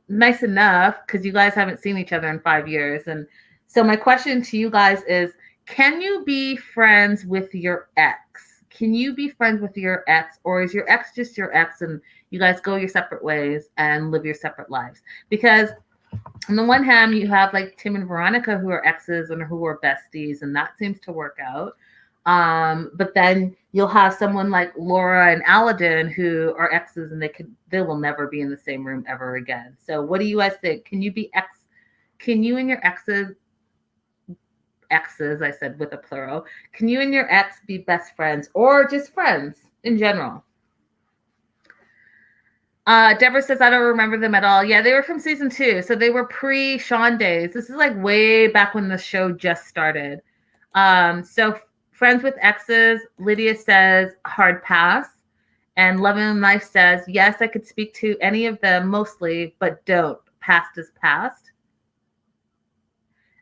nice enough because you guys haven't seen each other in 5 years. And so my question to you guys is, can you be friends with your ex? Can you be friends with your ex, or is your ex just your ex and you guys go your separate ways and live your separate lives? Because on the one hand, you have like Tim and Veronica who are exes and who are besties, and that seems to work out. But then you'll have someone like Laura and Aladin who are exes and they will never be in the same room ever again. So what do you guys think? Can you and your exes, I said with a plural, can you and your ex be best friends or just friends in general? Deborah says, I don't remember them at all. Yeah, they were from season 2. So they were pre-Shaun days. This is like way back when the show just started. So friends with exes, Lydia says, hard pass. And Love and Life says, yes, I could speak to any of them mostly, but don't. Past is past.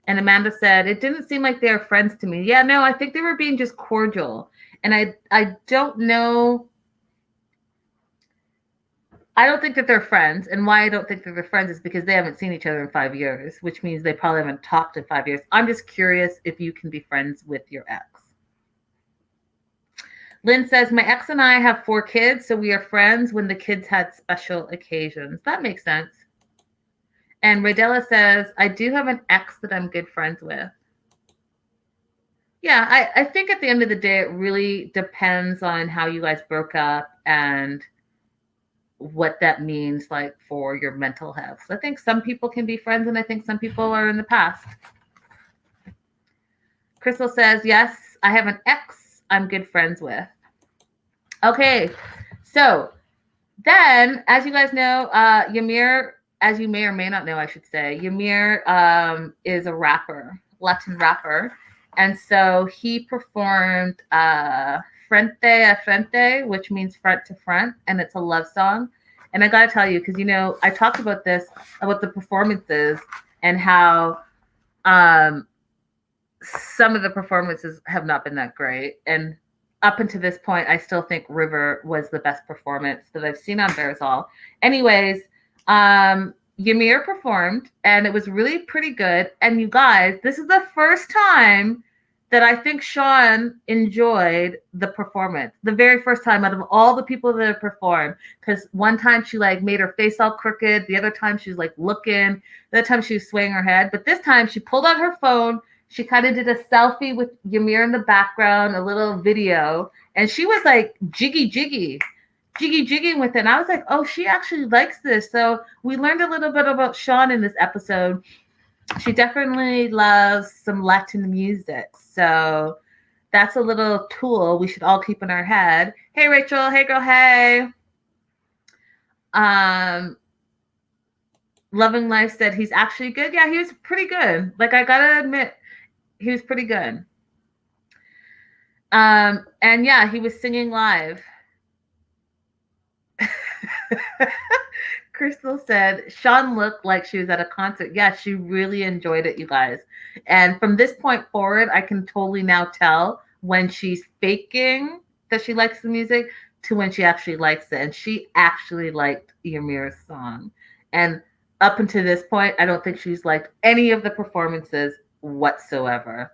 And Amanda said, it didn't seem like they were friends to me. Yeah, no, I think they were being just cordial. And I don't know. I don't think that they're friends. And why I don't think that they're friends is because they haven't seen each other in 5 years, which means they probably haven't talked in 5 years. I'm just curious if you can be friends with your ex. Lynn says, my ex and I have 4 kids, so we are friends when the kids had special occasions. That makes sense. And Raydella says, I do have an ex that I'm good friends with. Yeah, I think at the end of the day, it really depends on how you guys broke up and what that means like for your mental health. So I think some people can be friends and I think some people are in the past. Crystal says, yes, I have an ex I'm good friends with. Okay, so then, as you guys know, Yamir, as you may or may not know, I should say, Yamir is a rapper, Latin rapper. And so he performed Frente a Frente, which means front to front, and it's a love song. And I got to tell you, because, I talked about this, about the performances and how some of the performances have not been that great. And up until this point, I still think River was the best performance that I've seen on Bears All. Anyways, Yamir performed, and it was really pretty good. And you guys, this is the first time that I think Shaun enjoyed the performance. The very first time out of all the people that have performed. Because one time she like made her face all crooked. The other time she was like looking. The other time she was swaying her head. But this time she pulled out her phone. She kind of did a selfie with Yamir in the background, a little video. And she was like jiggy with it. And I was like, oh, she actually likes this. So we learned a little bit about Shaun in this episode. She definitely loves some Latin music. So that's a little tool we should all keep in our head. Hey, Rachel. Hey, girl. Hey. Loving Life said he's actually good. Yeah, he was pretty good. Like, I gotta admit, he was pretty good. And yeah, he was singing live. Crystal said Shaun looked like she was at a concert. Yeah, she really enjoyed it, you guys. And from this point forward, I can totally now tell when she's faking that she likes the music to when she actually likes it. And she actually liked Yamir's song. And up until this point, I don't think she's liked any of the performances whatsoever.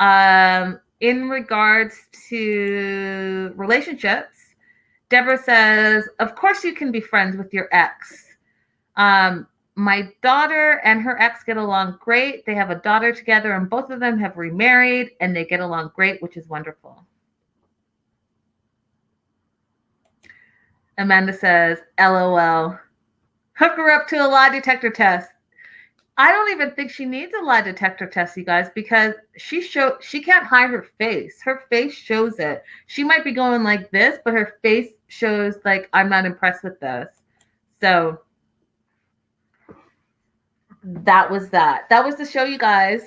In regards to relationships, Deborah says, of course you can be friends with your ex. My daughter and her ex get along great. They have a daughter together, and both of them have remarried, and they get along great, which is wonderful. Amanda says, LOL. Hook her up to a lie detector test. I don't even think she needs a lie detector test, you guys, because she can't hide her face. Her face shows it. She might be going like this, but her face shows like, I'm not impressed with this. So that was that. That was the show, you guys.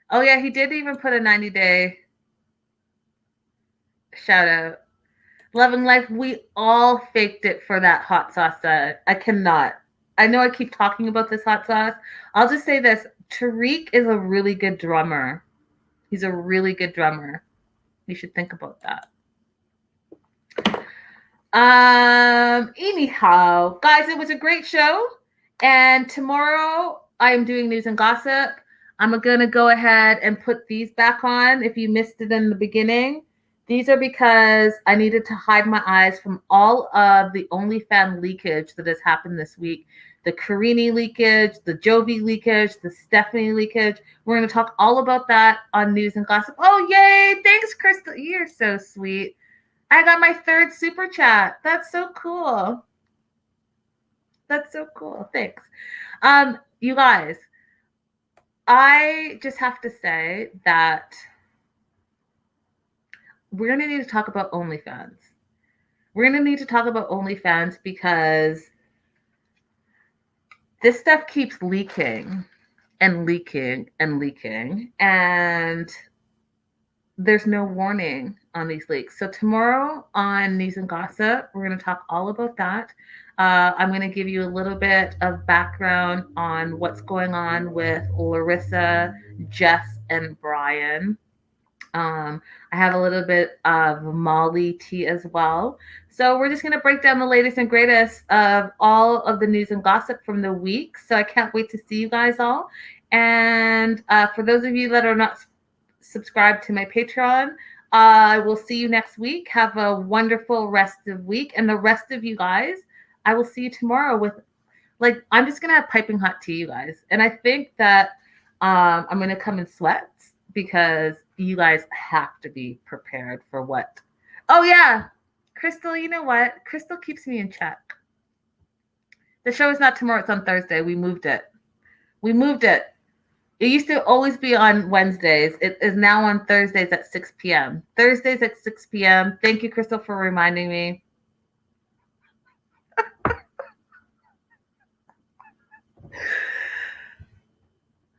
Oh yeah, he did even put a 90-day shout out. Loving Life, we all faked it for that hot sauce. I cannot. I know I keep talking about this hot sauce. I'll just say this. Tariq is a really good drummer. He's a really good drummer. You should think about that. Anyhow, guys, it was a great show. And tomorrow I am doing news and gossip. I'm going to go ahead and put these back on if you missed it in the beginning. These are because I needed to hide my eyes from all of the OnlyFans leakage that has happened this week. The Karini leakage, the Jovi leakage, the Stephanie leakage. We're going to talk all about that on News and Gossip. Oh, yay. Thanks, Crystal. You're so sweet. I got my 3rd super chat. That's so cool. That's so cool. Thanks. You guys, I just have to say that we're going to need to talk about OnlyFans. We're going to need to talk about OnlyFans because this stuff keeps leaking and leaking and leaking, and there's no warning on these leaks. So tomorrow on News and Gossip, we're going to talk all about that. I'm going to give you a little bit of background on what's going on with Larissa, Jess, and Brian. I have a little bit of Molly tea as well. So we're just going to break down the latest and greatest of all of the news and gossip from the week. So I can't wait to see you guys all. And for those of you that are not subscribed to my Patreon, I will see you next week. Have a wonderful rest of week. And the rest of you guys, I will see you tomorrow with, like, I'm just going to have piping hot tea, you guys. And I think that I'm going to come in sweats because you guys have to be prepared for what. Oh, yeah. Crystal, you know what? Crystal keeps me in check. The show is not tomorrow. It's on Thursday. We moved it. It used to always be on Wednesdays. It is now on Thursdays at 6 p.m. Thursdays at 6 p.m. Thank you, Crystal, for reminding me.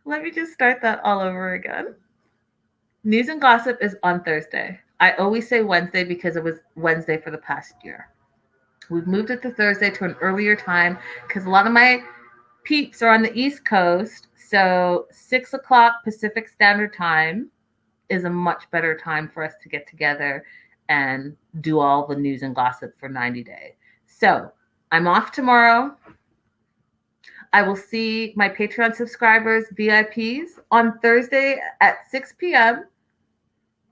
Let me just start that all over again. News and Gossip is on Thursday. I always say Wednesday because it was Wednesday for the past year. We've moved it to Thursday to an earlier time because a lot of my peeps are on the East Coast. So 6 o'clock Pacific Standard Time is a much better time for us to get together and do all the news and gossip for 90 days. So I'm off tomorrow. I will see my Patreon subscribers, VIPs, on Thursday at 6 p.m.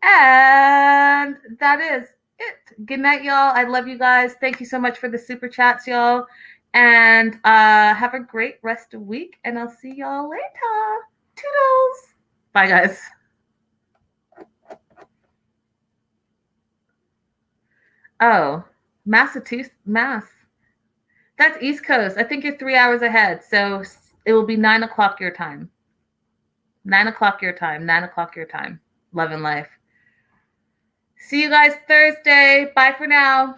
And that is it. Good night, y'all. I love you guys. Thank you so much for the super chats, y'all. And have a great rest of the week. And I'll see y'all later. Toodles. Bye, guys. Oh, Massachusetts, Mass. That's East Coast. I think you're 3 hours ahead. So it will be 9 o'clock your time. 9 o'clock your time. 9 o'clock your time. Love and life. See you guys Thursday. Bye for now.